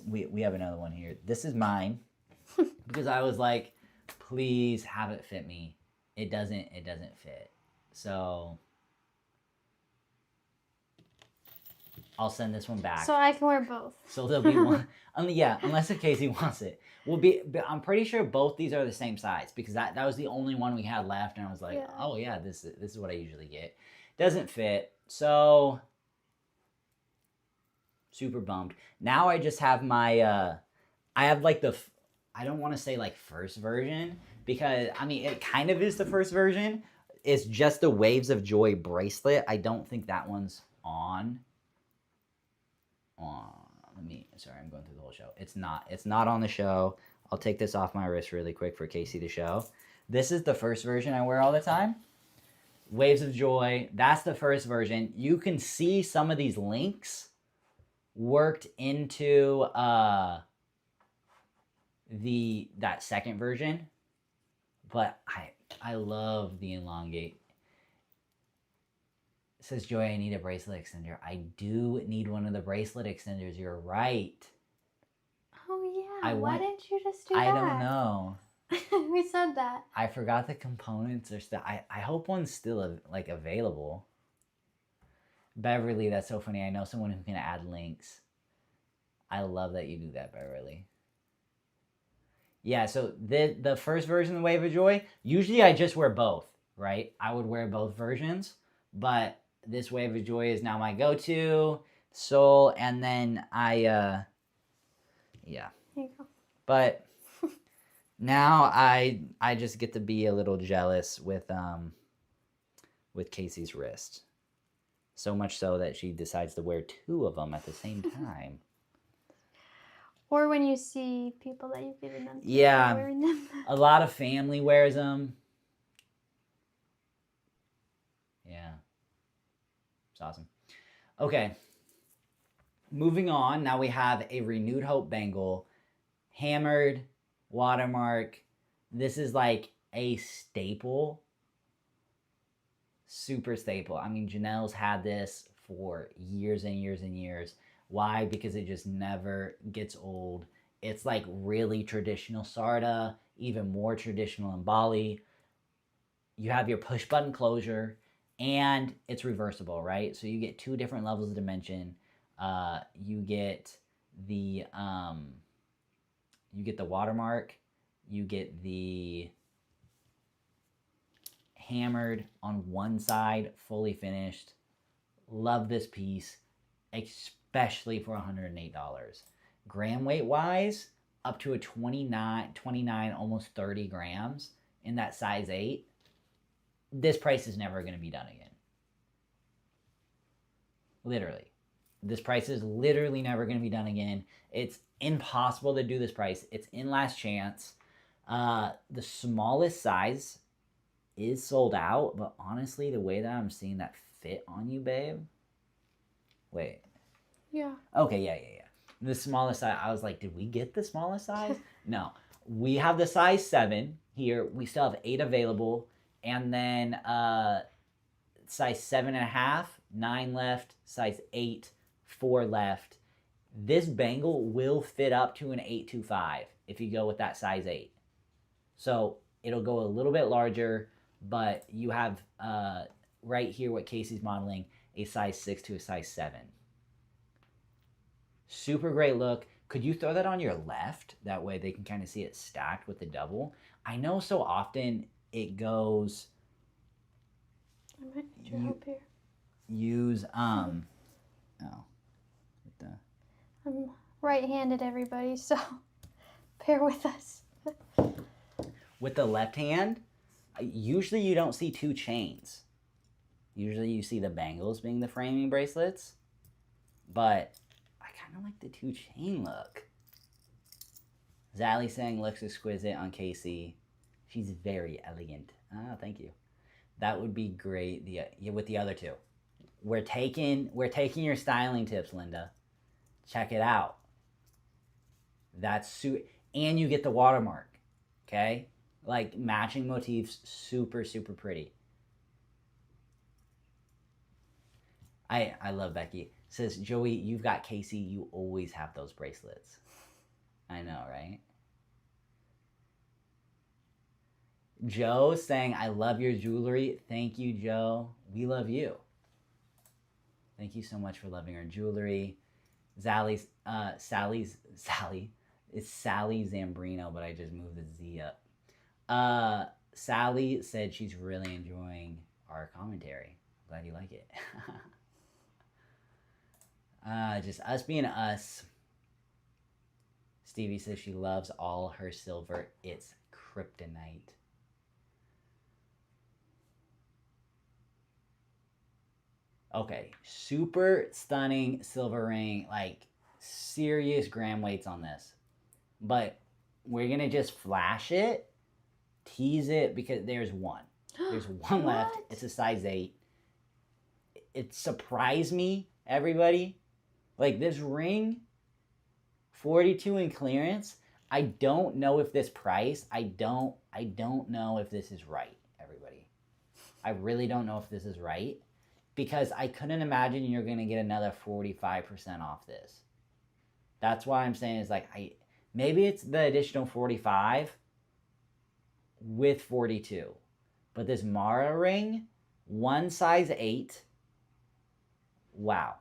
we have another one here. This is mine because I was like, please have it fit me. It doesn't fit. So I'll send this one back. So I can wear both. So there'll be one. Unless if Cayze wants it. But I'm pretty sure both these are the same size because that was the only one we had left, and I was like, oh yeah, this is what I usually get. Doesn't fit. So super bummed. Now I just have my I have like I don't want to say like first version because I mean it kind of is the first version. It's just the Waves of Joy bracelet. I don't think that one's on. Let me. Sorry, I'm going through the whole show. It's not. It's not on the show. I'll take this off my wrist really quick for Cayze to show. This is the first version I wear all the time. Waves of Joy. That's the first version. You can see some of these links worked into that second version, but I love the elongate. It says Joy, I need a bracelet extender. I do need one of the bracelet extenders. You're right. Oh yeah. Why didn't you just do that? I don't know. We said that. I forgot the components are still. I hope one's still like available. Beverly, that's so funny. I know someone who can add links. I love that you do that, Beverly. Yeah, so the first version of the Wave of Joy, usually I just wear both, right? I would wear both versions, but this Wave of Joy is now my go-to. Soul, and then yeah. There you go. But now I just get to be a little jealous with Cayze's wrist. So much so that she decides to wear two of them at the same time. Or when you see people that you've given them to Yeah, wearing them. A lot of family wears them. Yeah. It's awesome. Okay. Moving on. Now we have a Renewed Hope bangle. Hammered. Watermark. This is like a staple. Super staple. I mean, Janelle's had this for years and years and years. Why? Because it just never gets old. It's like really traditional Sarda, even more traditional in Bali. You have your push button closure, and it's reversible, right? So you get two different levels of dimension. You get the watermark. You get the hammered on one side, fully finished. Love this piece, especially for $108. Gram weight wise, up to a 29, almost 30 grams in that size 8. This price is never going to be done again. Literally. This price is literally never going to be done again. It's impossible to do this price. It's in last chance. The smallest size is sold out, but honestly, the way that I'm seeing that fit on you, babe. Wait. Yeah. Okay, yeah. The smallest size, I was like, did we get the smallest size? No. We have the size 7 here. We still have 8 available. And then size 7.5, 9 left. Size 8, 4 left. This bangle will fit up to an 825 if you go with that size 8. So it'll go a little bit larger, but you have right here what Cayze's modeling, a size 6 to a size 7. Super great look. Could you throw that on your left? That way they can kind of see it stacked with the double. I know so often it goes. I might need your help here. Use I'm right-handed, everybody, so bear with us. with the left hand. Usually you don't see 2 chains. Usually you see the bangles being the framing bracelets, but I kind of like the 2 chain look. Zally saying looks exquisite on Cayze. She's very elegant. Ah, thank you. That would be great. With the other 2, we're taking your styling tips, Linda. Check it out. That's and you get the watermark. Okay, like matching motifs, super pretty. I love Becky. Says Joey, you've got Cayze. You always have those bracelets. I know, right? Joe saying, I love your jewelry. Thank you, Joe. We love you. Thank you so much for loving our jewelry. Sally, it's Sally Zambrino, but I just moved the Z up. Sally said she's really enjoying our commentary. Glad you like it. Just us being us. Stevie says she loves all her silver. It's kryptonite. Okay, super stunning silver ring, like serious gram weights on this. But we're gonna just flash it, tease it, because there's one. There's one left. It's a size 8. It surprised me, everybody. Like this ring, 42 in clearance. I don't know if this price, I don't know if this is right, everybody. I really don't know if this is right, because I couldn't imagine you're gonna get another 45% off this. That's why I'm saying is like maybe it's the additional 45 with 42. But this Mara ring, one size 8. Wow.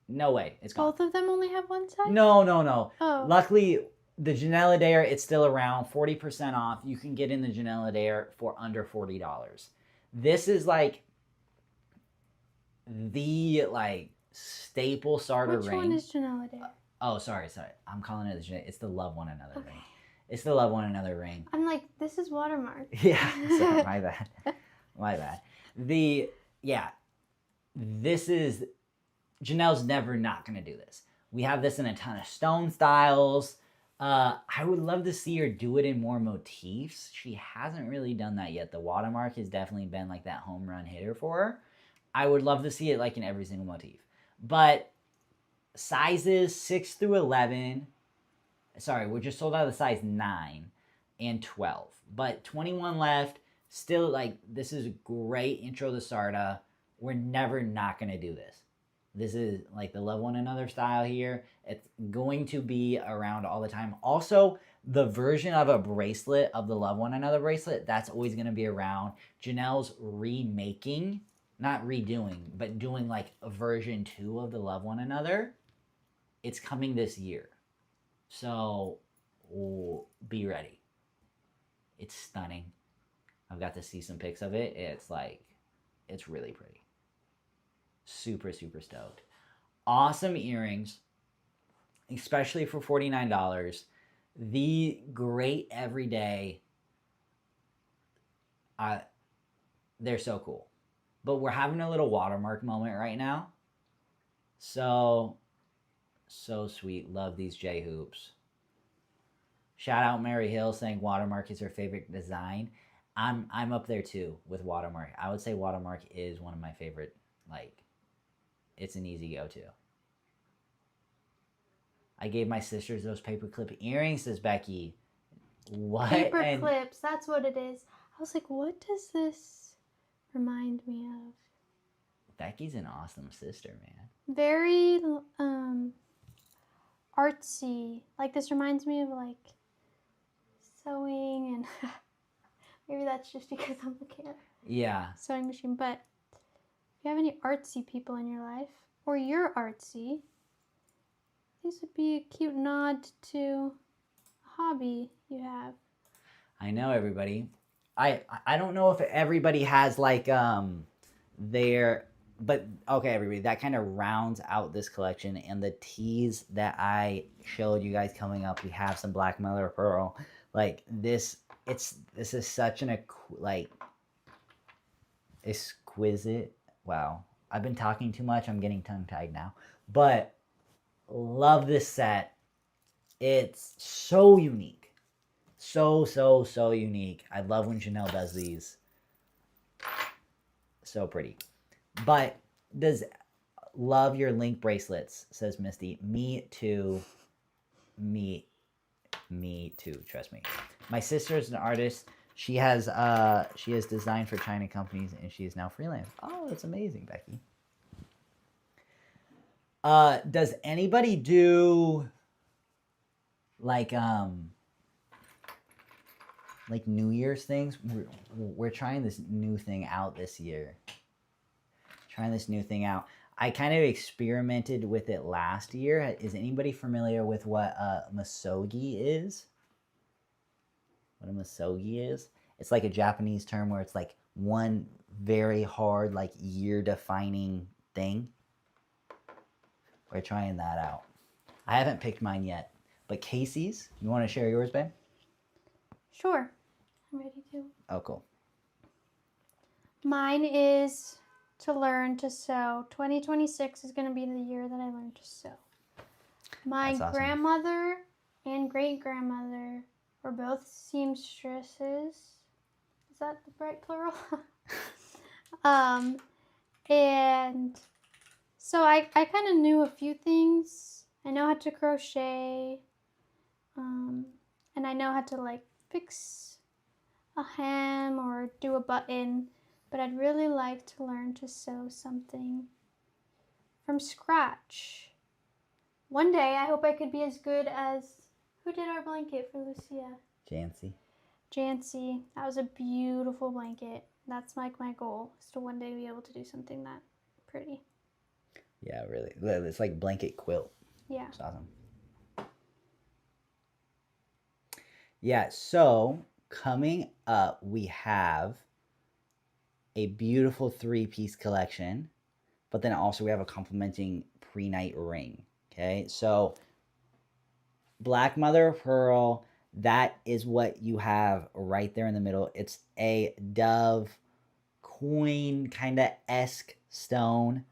No way. It's gone. Both of them only have one size? No. Oh. Luckily, the Janelle Adair, it's still around 40% off. You can get in the Janelle Adair for under $40. This is like the staple starter ring. Which one is Janelle Adair? Oh, sorry. I'm calling it the Janelle. It's the Love One Another ring. It's the Love One Another ring. I'm like, this is Watermark. Yeah, sorry, my bad. My bad. This is, Janelle's never not going to do this. We have this in a ton of stone styles. I would love to see her do it in more motifs. She hasn't really done that yet. The Watermark has definitely been like that home run hitter for her. I would love to see it like in every single motif. But sizes 6 through 11, sorry, we're just sold out of the size 9 and 12. But 21 left. Still, like, this is a great intro to Sarda. We're never not going to do this. This is like the Love One Another style here. It's going to be around all the time. Also, the version of a bracelet of the Love One Another bracelet, that's always going to be around. Janelle's remaking, not redoing, but doing like a version 2 of the Love One Another. It's coming this year. So, be ready. It's stunning. I've got to see some pics of it. It's really pretty. Super, super stoked. Awesome earrings, especially for $49. The great everyday. They're so cool. But we're having a little Watermark moment right now. So sweet. Love these J hoops. Shout out Mary Hill saying Watermark is her favorite design. I'm up there too with Watermark. I would say Watermark is one of my favorite, it's an easy go-to. I gave my sisters those paperclip earrings, says Becky. What? Paper clips, that's what it is. I was like, what does this remind me of? Becky's an awesome sister, man. Very artsy. Like, this reminds me of sewing, and maybe that's just because I'm looking at sewing machine. But if you have any artsy people in your life, or you're artsy, this would be a cute nod to a hobby you have. I know, everybody. I don't know if everybody has their, but okay, everybody, that kind of rounds out this collection. And the tees that I showed you guys coming up, we have some black mother of pearl. This is such an exquisite. Wow, I've been talking too much. I'm getting tongue-tied now. But love this set. It's so unique. So unique. I love when Janelle does these. So pretty. But love your link bracelets, says Misty. Me too. Me too. Trust me. My sister is an artist. She has designed for China companies, and she is now freelance. Oh, that's amazing, Becky. Does anybody do New Year's things? We're trying this new thing out this year. I kind of experimented with it last year. Is anybody familiar with what misogi is? What a misogi is? It's like a Japanese term where it's like one very hard, year-defining thing. We're trying that out. I haven't picked mine yet. But Casey's, you want to share yours, babe? Sure. I'm ready to. Oh, cool. Mine is to learn to sew. 2026 is going to be the year that I learn to sew. My That's awesome. grandmother and great-grandmother were both seamstresses. Is that the right plural? And so I kind of knew a few things. I know how to crochet. And I know how to like fix a hem or do a button, but I'd really like to learn to sew something from scratch. One day I hope I could be as good as who did our blanket for Lucia? Jancy. That was a beautiful blanket. That's like my goal, is to one day be able to do something that pretty. Yeah, really. It's like blanket quilt. Yeah. It's awesome. Yeah, so coming up, we have a beautiful 3-piece collection, but then also we have a complementing pre-night ring. Okay, so Black Mother of Pearl, that is what you have right there in the middle. It's a dove coin kind of esque stone.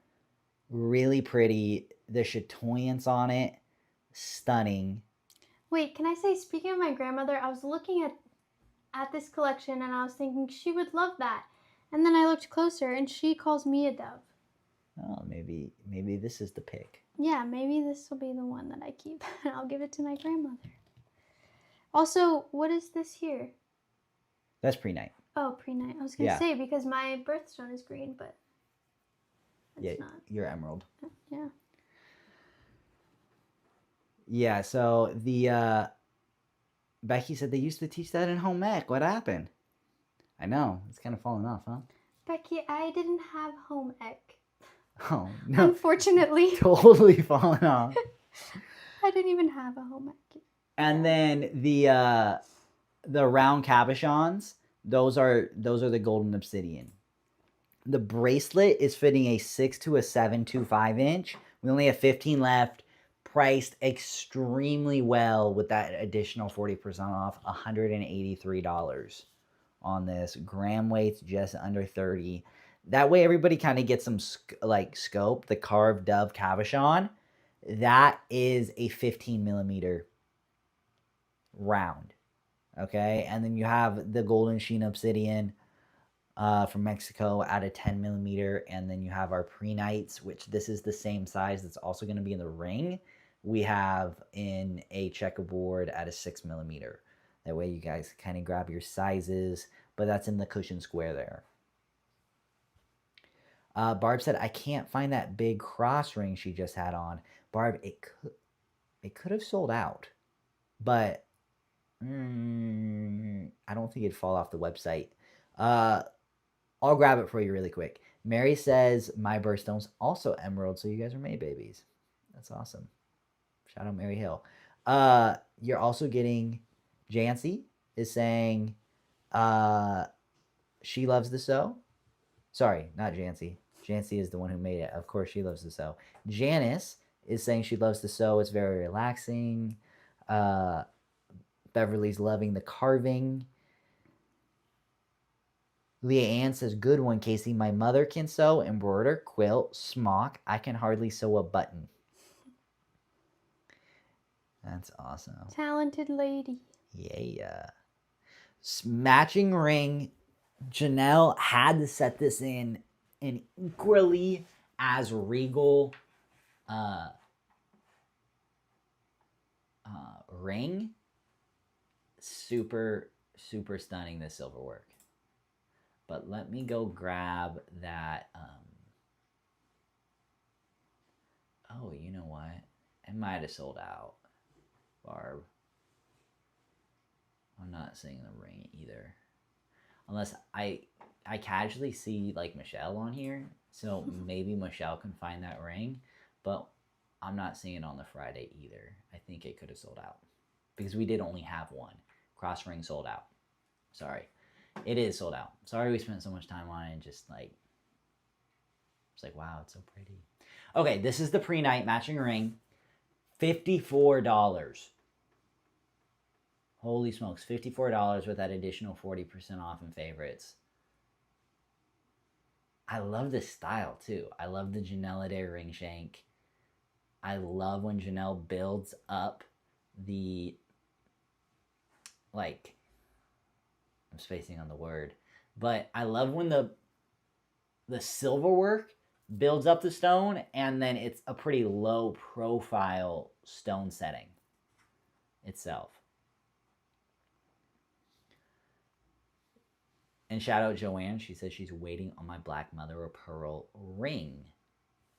Really pretty. The chatoyance on it, stunning. Wait, can I say, speaking of my grandmother, I was looking at this collection and I was thinking she would love that. And then I looked closer and she calls me a dove. Oh, maybe this is the pick. Yeah, maybe this will be the one that I keep. I'll give it to my grandmother. Also, what is this here? That's pre-night. Oh, pre-night. I was going to say, because my birthstone is green, but it's not. Your emerald. Yeah. Yeah, so the Becky said they used to teach that in home ec. What happened? I know, it's kind of fallen off, huh? Becky, I didn't have home ec. Oh, no. Unfortunately. Totally fallen off. I didn't even have a home ec. And then the round cabochons, those are the golden obsidian. The bracelet is fitting a 6 to a 7.25 inch. We only have 15 left. Priced extremely well with that additional 40% off, $183 on this. Gram weight's just under 30. That way everybody kind of gets some scope. The carved dove cabochon, that is a 15 millimeter round. Okay, and then you have the golden sheen obsidian from Mexico at a 10 millimeter, and then you have our pre-nights, which this is the same size that's also going to be in the ring. We have in a checkerboard at a 6 millimeter. That way you guys kind of grab your sizes, but that's in the cushion square there. Barb said, I can't find that big cross ring she just had on. Barb, it could have sold out, but I don't think it'd fall off the website. I'll grab it for you really quick. Mary says, my birthstone's also emerald, so you guys are May babies. That's awesome. Shout out Mary Hill. You're also getting, Jancy is saying she loves the sew. Sorry, not Jancy. Jancy is the one who made it. Of course, she loves the sew. Janice is saying she loves the sew. It's very relaxing. Beverly's loving the carving. Leah Ann says, good one, Casey. My mother can sew, embroider, quilt, smock. I can hardly sew a button. That's awesome. Talented lady. Yeah. Matching ring. Janelle had to set this in an equally as regal ring. Super, super stunning, this silver work. But let me go grab that. Oh, you know what? It might have sold out, Barb. I'm not seeing the ring either. Unless I casually see like Michelle on here. So maybe Michelle can find that ring. But I'm not seeing it on the Friday either. I think it could have sold out. Because we did only have one. Cross ring sold out. Sorry. It is sold out. Sorry we spent so much time on it and just like was like, wow, it's so pretty. Okay, this is the pre-night matching ring. $54. Holy smokes, $54 with that additional 40% off in favorites. I love this style too. I love the Janelle Adair ring shank. I love when Janelle builds up the, like, I'm spacing on the word, but I love when the silver work builds up the stone and then it's a pretty low profile stone setting itself. And shout out Joanne. She says she's waiting on my black mother of pearl ring.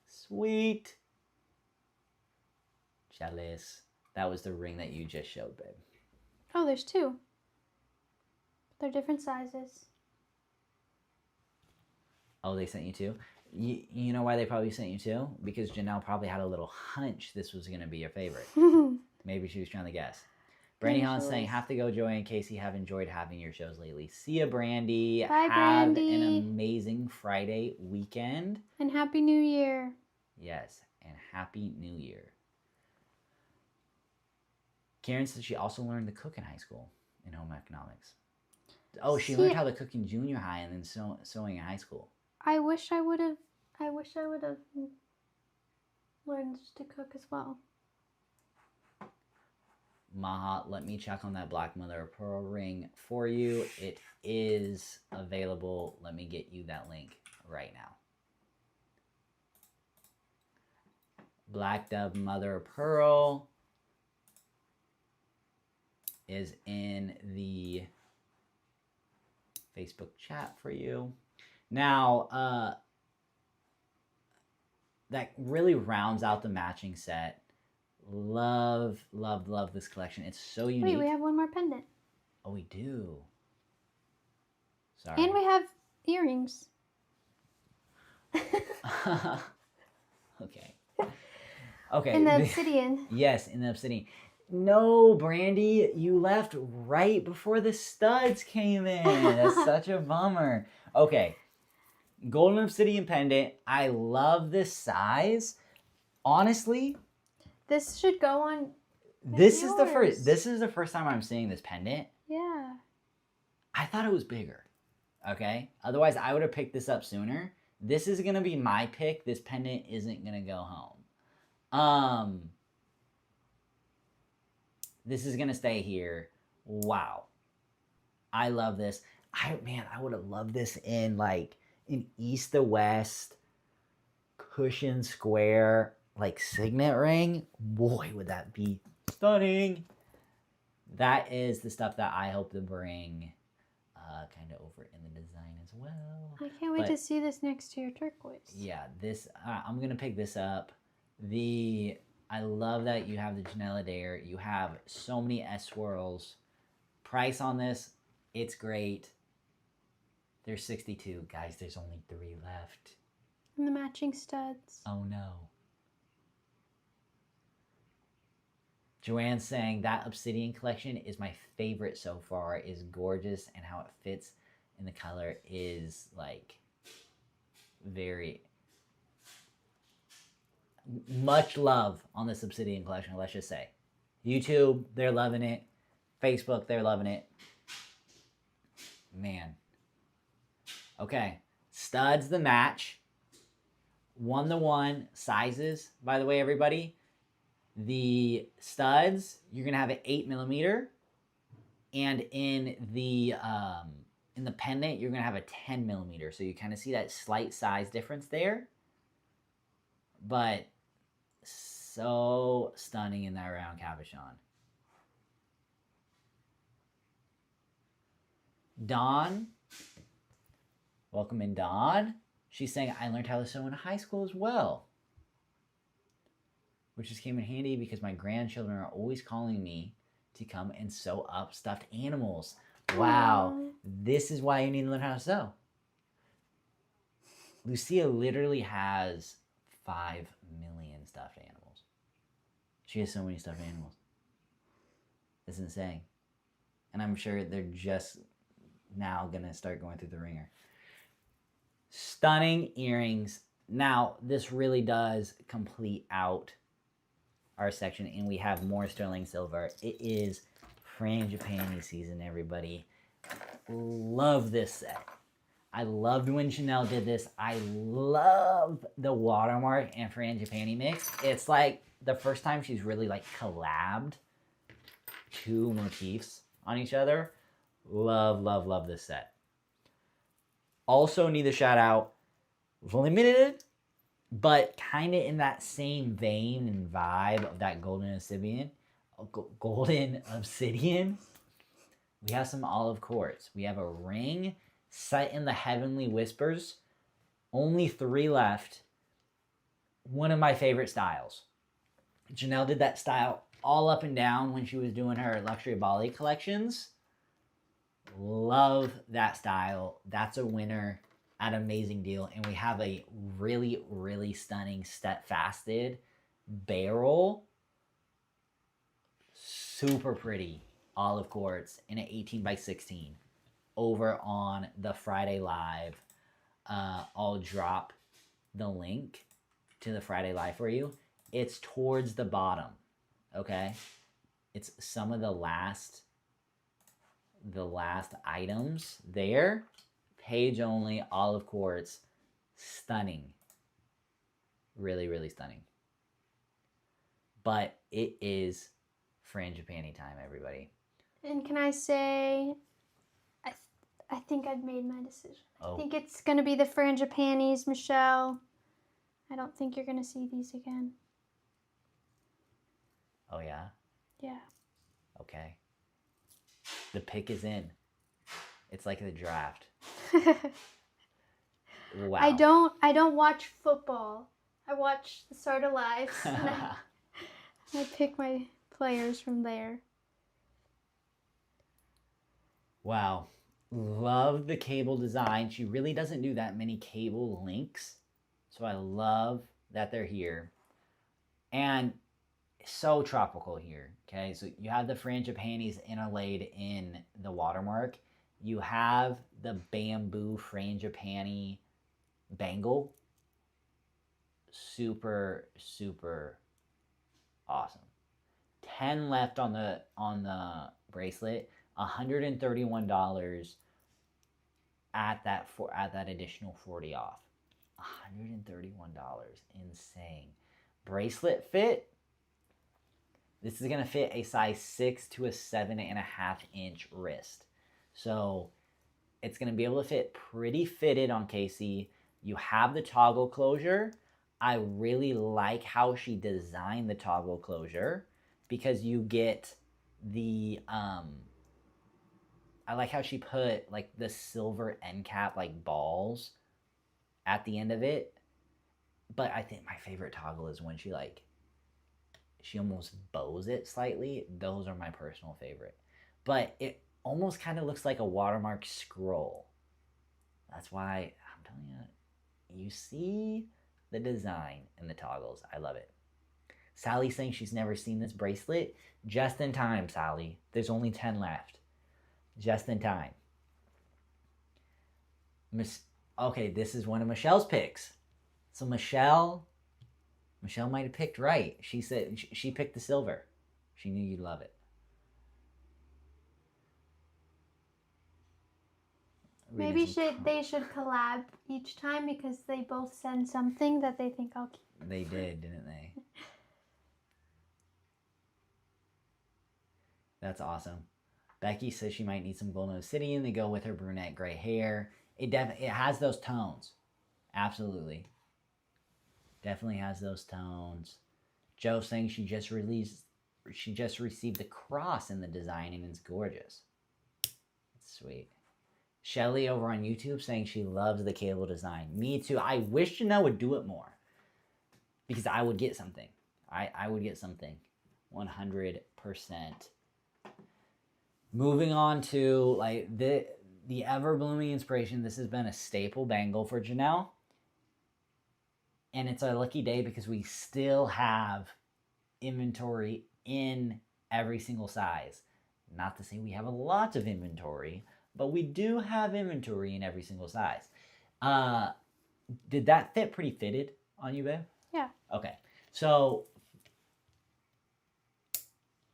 Sweet. Jealous. That was the ring that you just showed, babe. Oh, there's two. They're different sizes. Oh, they sent you two? You know why they probably sent you two? Because Janelle probably had a little hunch this was going to be your favorite. Maybe she was trying to guess. Brandy Hahn's saying, have to go, Joey and Casey. Have enjoyed having your shows lately. See ya, Brandy. Bye, have Brandy. an amazing Friday weekend. And Happy New Year. Yes, and Happy New Year. Karen says she also learned to cook in high school in home economics. Oh, she learned how to cook in junior high and then sewing in high school. I wish I would have learned to cook as well. Maha, let me check on that black mother of pearl ring for you. It is available. Let me get you that link right now. Black dove mother of pearl is in the Facebook chat for you. Now, that really rounds out the matching set. Love, love, love this collection. It's so unique. Wait, we have one more pendant. Oh, we do. Sorry. And we have earrings. Okay. Okay. In the obsidian. Yes, in the obsidian. No, Brandy, you left right before the studs came in. That's such a bummer. Okay. Golden obsidian pendant. I love this size. Honestly, this should go on. This is the first time I'm seeing this pendant. Yeah. I thought it was bigger. Okay? Otherwise, I would have picked this up sooner. This is going to be my pick. This pendant isn't going to go home. This is going to stay here. Wow. I love this. I would have loved this in like an east to west cushion square like signet ring. Boy, would that be stunning. That is the stuff that I hope to bring kind of over in the design as well. I can't wait to see this next to your turquoise. Yeah, this I'm gonna pick this up. I love that you have the Janelle Adair. You have so many S swirls. Price on this, it's great. There's 62. Guys, there's only 3 left. And the matching studs. Oh no. Joanne's saying that obsidian collection is my favorite so far. Is gorgeous, and how it fits in the color is like very much love on this obsidian collection, let's just say. YouTube, they're loving it. Facebook, they're loving it. Man. Okay. Studs the match. 1-to-1 sizes, by the way, everybody. The studs, you're gonna have an 8mm, and in the pendant, you're gonna have a 10mm. So you kind of see that slight size difference there, but so stunning in that round cabochon. Dawn, welcome in, Dawn. She's saying I learned how to sew in high school as well, which just came in handy because my grandchildren are always calling me to come and sew up stuffed animals. Wow. Aww. This is why you need to learn how to sew. Lucia literally has 5 million stuffed animals. She has so many stuffed animals. It's insane. And I'm sure they're just now going to start going through the ringer. Stunning earrings. Now, this really does complete out our section, and we have more sterling silver. It is frangipani season, everybody. Love this set. I loved when Chanel did this. I love the watermark and frangipani mix. It's like the first time she's really like collabed two motifs on each other. Love, love, love this set. Also need to shout out limited, but kind of in that same vein and vibe of that golden obsidian. We have some olive quartz. We have a ring set in the heavenly whispers. Only 3 left. One of my favorite styles. Janelle did that style all up and down when she was doing her luxury Bali collections. Love that style. That's a winner at an amazing deal. And we have a really, really stunning step-fasted barrel. Super pretty olive quartz in an 18 by 16 over on the Friday Live. I'll drop the link to the Friday Live for you. It's towards the bottom, okay? It's some of the last items there. Page only, olive quartz, stunning. Really, really stunning. But it is frangipani time, everybody. And can I say, I think I've made my decision. Oh. I think it's going to be the frangipanis, Michelle. I don't think you're going to see these again. Oh, yeah? Yeah. Okay. The pick is in. It's like the draft. Wow. I don't watch football. I watch the Sort of Lives. And I pick my players from there. Wow. Love the cable design. She really doesn't do that many cable links. So I love that they're here. And so tropical here. Okay, so you have the frangipanis interlaid in the watermark. You have the bamboo frangipani bangle. Super, super awesome. 10 left on the bracelet. $131 at that additional 40 off. $131. Insane. Bracelet fit. This is going to fit a size 6 to a 7.5 inch wrist. So it's going to be able to fit pretty fitted on Cayze. You have the toggle closure. I really like how she designed the toggle closure because you get the I like how she put like the silver end cap like balls at the end of it. But I think my favorite toggle is when she almost bows it slightly. Those are my personal favorite. But it almost kind of looks like a watermark scroll. That's why I'm telling you, you see the design in the toggles. I love it. Sally's saying she's never seen this bracelet. Just in time, Sally. There's only 10 left. Just in time. Okay, this is one of Michelle's picks. So Michelle might have picked right. She said she picked the silver. She knew you'd love it. Maybe they should collab each time because they both send something that they think I'll keep. They did, didn't they? That's awesome. Becky says she might need some golden obsidian to go with her brunette gray hair. It has those tones. Absolutely. Definitely has those tones. Joe saying she just received the cross in the design and it's gorgeous. It's sweet. Shelly over on YouTube saying she loves the cable design. Me too. I wish Janelle would do it more. Because I would get something. I would get something. 100%. Moving on to like the ever blooming inspiration. This has been a staple bangle for Janelle. And it's a lucky day because we still have inventory in every single size. Not to say we have a lot of inventory, but we do have inventory in every single size. did that fit pretty fitted on you, babe? Yeah. Okay. So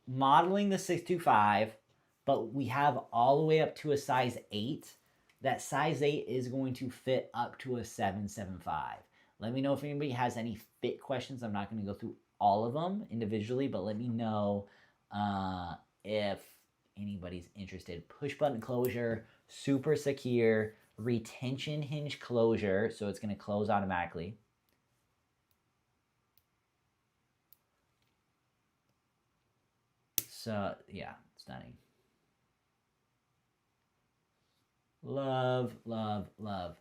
modeling the 625, but we have all the way up to a size 8. That size 8 is going to fit up to a 775. Let me know if anybody has any fit questions. I'm not going to go through all of them individually, but let me know if anybody's interested. Push button closure, super secure, retention hinge closure, so it's going to close automatically. So yeah, stunning. Love, love, love.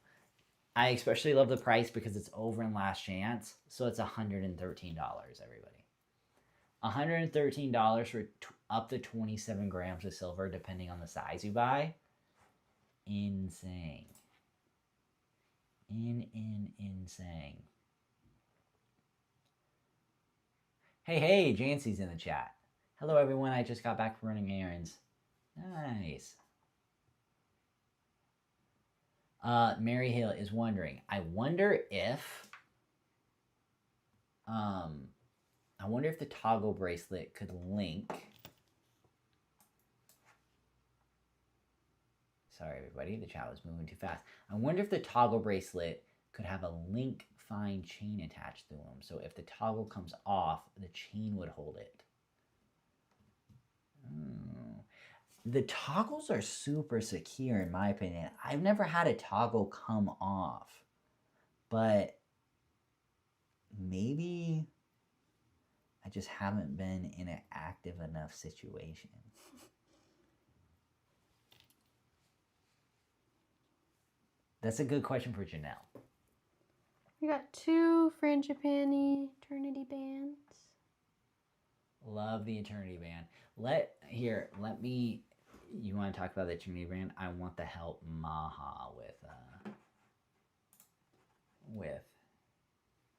I especially love the price because it's over in Last Chance. So it's $113, everybody. $113 for up to 27 grams of silver, depending on the size you buy. Insane. Insane. Hey, Jancy's in the chat. Hello, everyone. I just got back from running errands. Nice. Mary Hill is wondering. I wonder if the toggle bracelet could link. Sorry, everybody. The chat was moving too fast. I wonder if the toggle bracelet could have a link find chain attached to them. So if the toggle comes off, the chain would hold it. The toggles are super secure in my opinion. I've never had a toggle come off, but maybe I just haven't been in an active enough situation. That's a good question for Janelle. We got 2 Frangipani Eternity bands. Love the Eternity band. You want to talk about the Eternity band? I want to help Maha with.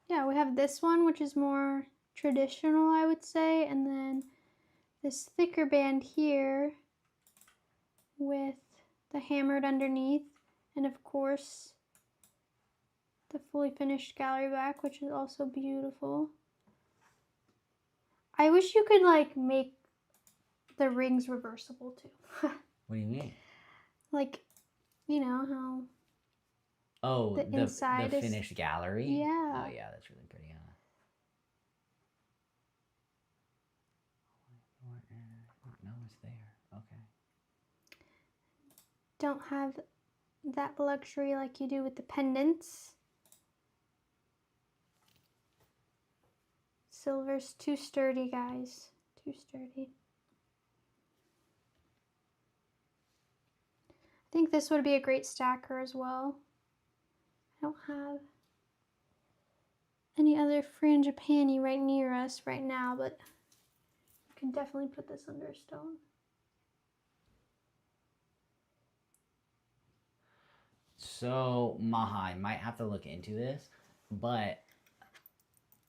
Yeah, we have this one, which is more traditional, I would say, and then this thicker band here with the hammered underneath, and of course the fully finished gallery back, which is also beautiful. I wish you could like make the rings reversible too. What do you mean? Like, you know how the inside the finished gallery? Yeah. Oh yeah, that's really pretty, huh? No, it's there. Okay. Don't have that luxury like you do with the pendants. Silver's too sturdy, guys. Too sturdy. I think this would be a great stacker as well. I don't have any other frangipani right near us right now, but you can definitely put this under a stone. So, Maha, I might have to look into this, but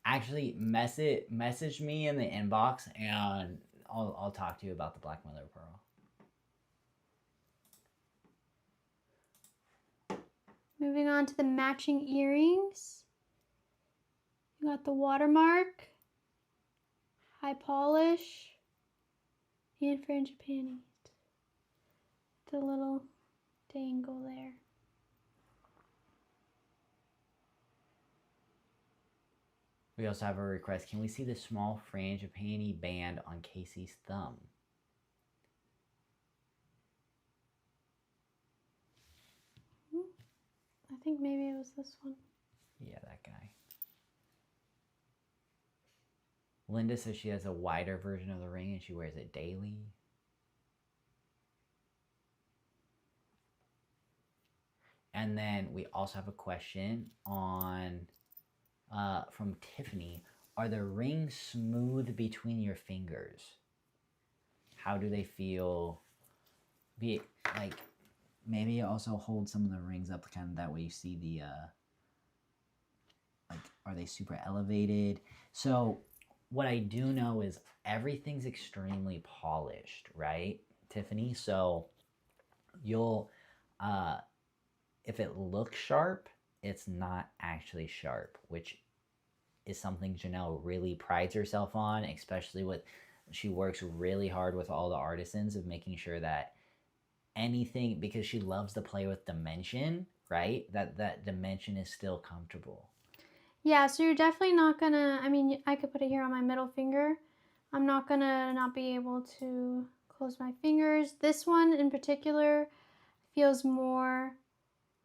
actually message me in the inbox and I'll talk to you about the Black Mother of Pearl. Moving on to the matching earrings. You got the watermark, high polish, and frangipani. The little dangle there. We also have a request. Can we see the small frangipani band on Casey's thumb? I think maybe it was this one. Yeah, that guy. Linda says she has a wider version of the ring and she wears it daily. And then we also have a question on from Tiffany. Are the rings smooth between your fingers? How do they feel? Maybe also hold some of the rings up kind of that way you see the are they super elevated? So what I do know is everything's extremely polished, right, Tiffany? So you'll if it looks sharp, it's not actually sharp, which is something Janelle really prides herself on, especially with she works really hard with all the artisans of making sure that anything, because she loves to play with dimension, right? That dimension is still comfortable. Yeah, so you're definitely not gonna, I mean, I could put it here on my middle finger. I'm not gonna not be able to close my fingers. This one in particular feels more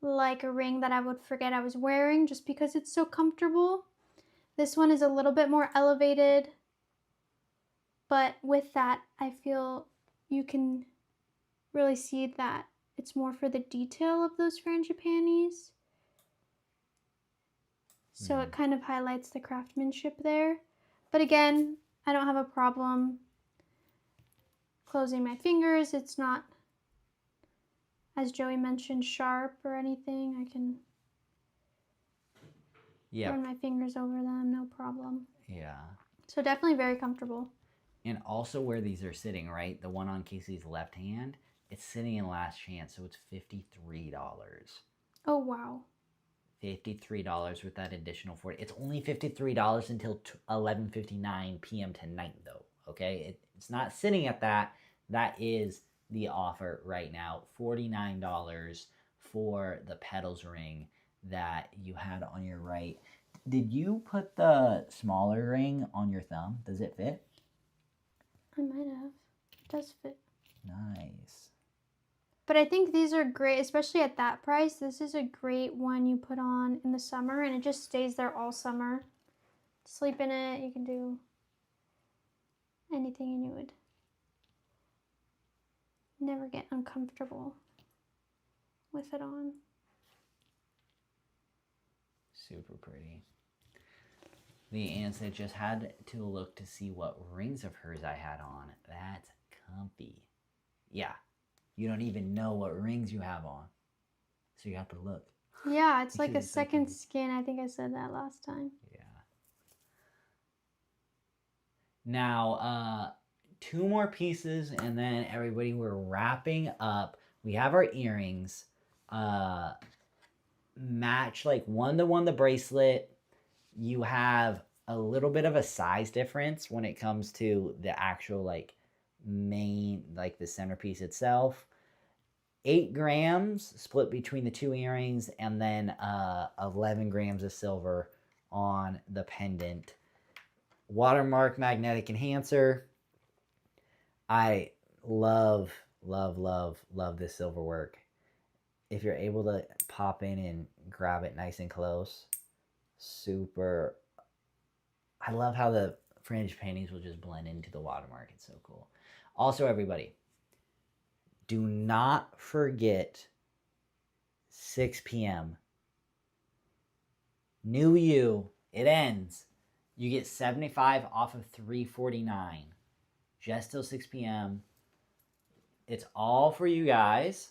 like a ring that I would forget I was wearing just because it's so comfortable. This one is a little bit more elevated, but with that, I feel you can really see that it's more for the detail of those frangipanis. So it kind of highlights the craftsmanship there. But again, I don't have a problem closing my fingers. It's not, as Joey mentioned, sharp or anything. I can run my fingers over them, no problem. Yeah. So definitely very comfortable. And also where these are sitting, right? The one on Casey's left hand, it's sitting in last chance, so it's $53. Oh, wow. $53 with that additional 40. It's only $53 until 11:59 p.m. tonight, though. Okay, it's not sitting at that. That is the offer right now. $49 for the petals ring that you had on your right. Did you put the smaller ring on your thumb? Does it fit? I might have. It does fit. Nice. But I think these are great, especially at that price. This is a great one you put on in the summer, and it just stays there all summer. Sleep in it, you can do anything, and you would never get uncomfortable with it on. Super pretty. The Ansa just had to look to see what rings of hers I had on. That's comfy. Yeah. You don't even know what rings you have on. So you have to look. Yeah, it's like a second skin. I think I said that last time. Yeah. Now, 2 more pieces and then everybody, we're wrapping up. We have our earrings. Match like 1-to-1 the bracelet. You have a little bit of a size difference when it comes to the actual like main, like the centerpiece itself. 8 grams split between the 2 earrings, and then 11 grams of silver on the pendant. Watermark magnetic enhancer. I love this silver work. If you're able to pop in and grab it nice and close, super. I love how the fringe paintings will just blend into the watermark. It's so cool. Also, everybody, do not forget 6 p.m. New You. It ends. You get 75 off of $349 just till 6 p.m. It's all for you guys.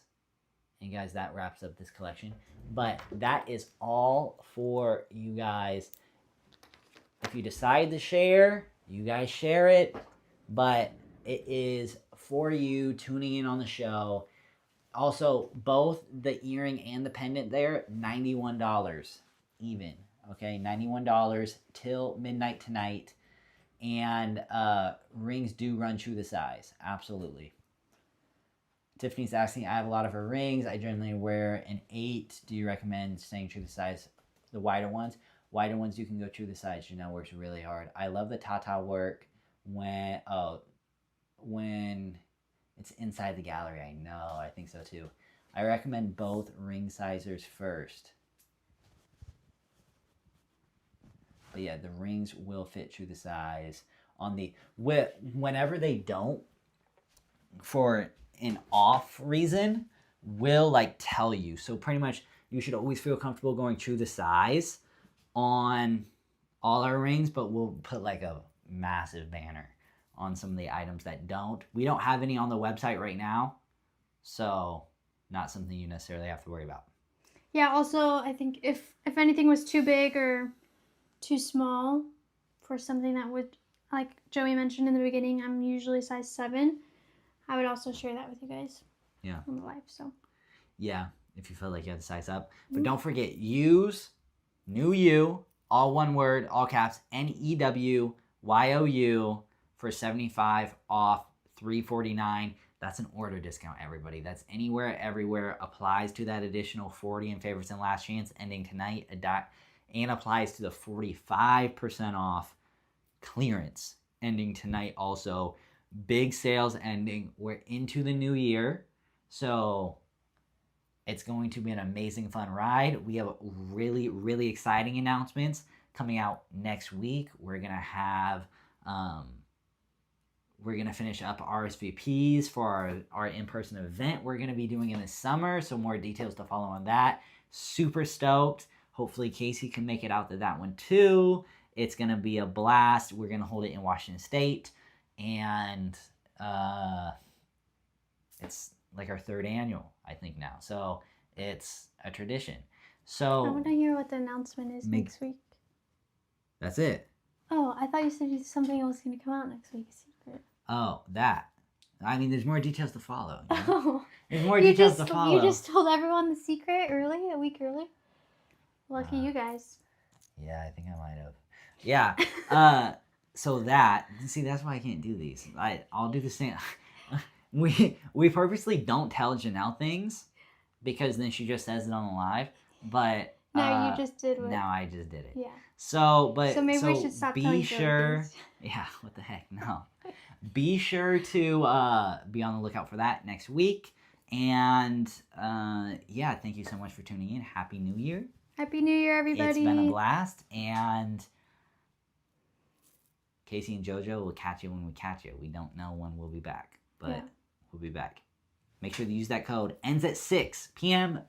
And guys, that wraps up this collection. But that is all for you guys. If you decide to share, you guys share it. But it is for you tuning in on the show. Also, both the earring and the pendant there, $91 even. Okay, $91 till midnight tonight. And rings do run true to size. Absolutely. Tiffany's asking, I have a lot of her rings. I generally wear an 8. Do you recommend staying true to size? The wider ones? Wider ones, you can go true to size. Janelle works really hard. I love the Tata work when it's inside the gallery. I know. I think so too. I recommend both ring sizers first. But yeah, the rings will fit true to size. On the whenever they don't, for an off reason, we'll like tell you. So pretty much you should always feel comfortable going true to size on all our rings, but we'll put like a massive banner on some of the items that don't. We don't have any on the website right now, so not something you necessarily have to worry about. Yeah, also I think if anything was too big or too small for something that would, like Joey mentioned in the beginning, I'm usually size 7. I would also share that with you guys. Yeah. On the live, so. Yeah. if you feel like you have to size up. But don't forget, use new you, all one word, all caps, NEWYOU for 75 off $349. That's an order discount, everybody. That's anywhere, everywhere. Applies to that additional 40 in favorites and last chance ending tonight, and applies to the 45% off clearance ending tonight also. Big sales ending. We're into the new year, so it's going to be an amazing, fun ride. We have really, really exciting announcements coming out next week. We're gonna have we're going to finish up RSVPs for our in-person event we're going to be doing in the summer. So more details to follow on that. Super stoked. Hopefully Cayze can make it out to that one too. It's going to be a blast. We're going to hold it in Washington State. And it's like our 3rd annual, I think now. So it's a tradition. So I want to hear what the announcement is next week. That's it. Oh, I thought you said something else was going to come out next week. Secret. Oh, that. I mean, there's more details to follow. You know? Oh, there's more details to follow. You just told everyone the secret early, a week early. Lucky you guys. Yeah, I think I might have. Yeah. So that. See, that's why I can't do these. I'll do the same. We purposely don't tell Janelle things because then she just says it on the live. But now you just did. Now I just did it. Yeah. So maybe we should stop telling sure. Yeah. What the heck? No. Be sure to be on the lookout for that next week. And yeah, thank you so much for tuning in. Happy New Year. Happy New Year, everybody. It's been a blast. And Cayze and JoJo will catch you when we catch you. We don't know when we'll be back, but we'll be back. Make sure to use that code. Ends at 6 p.m.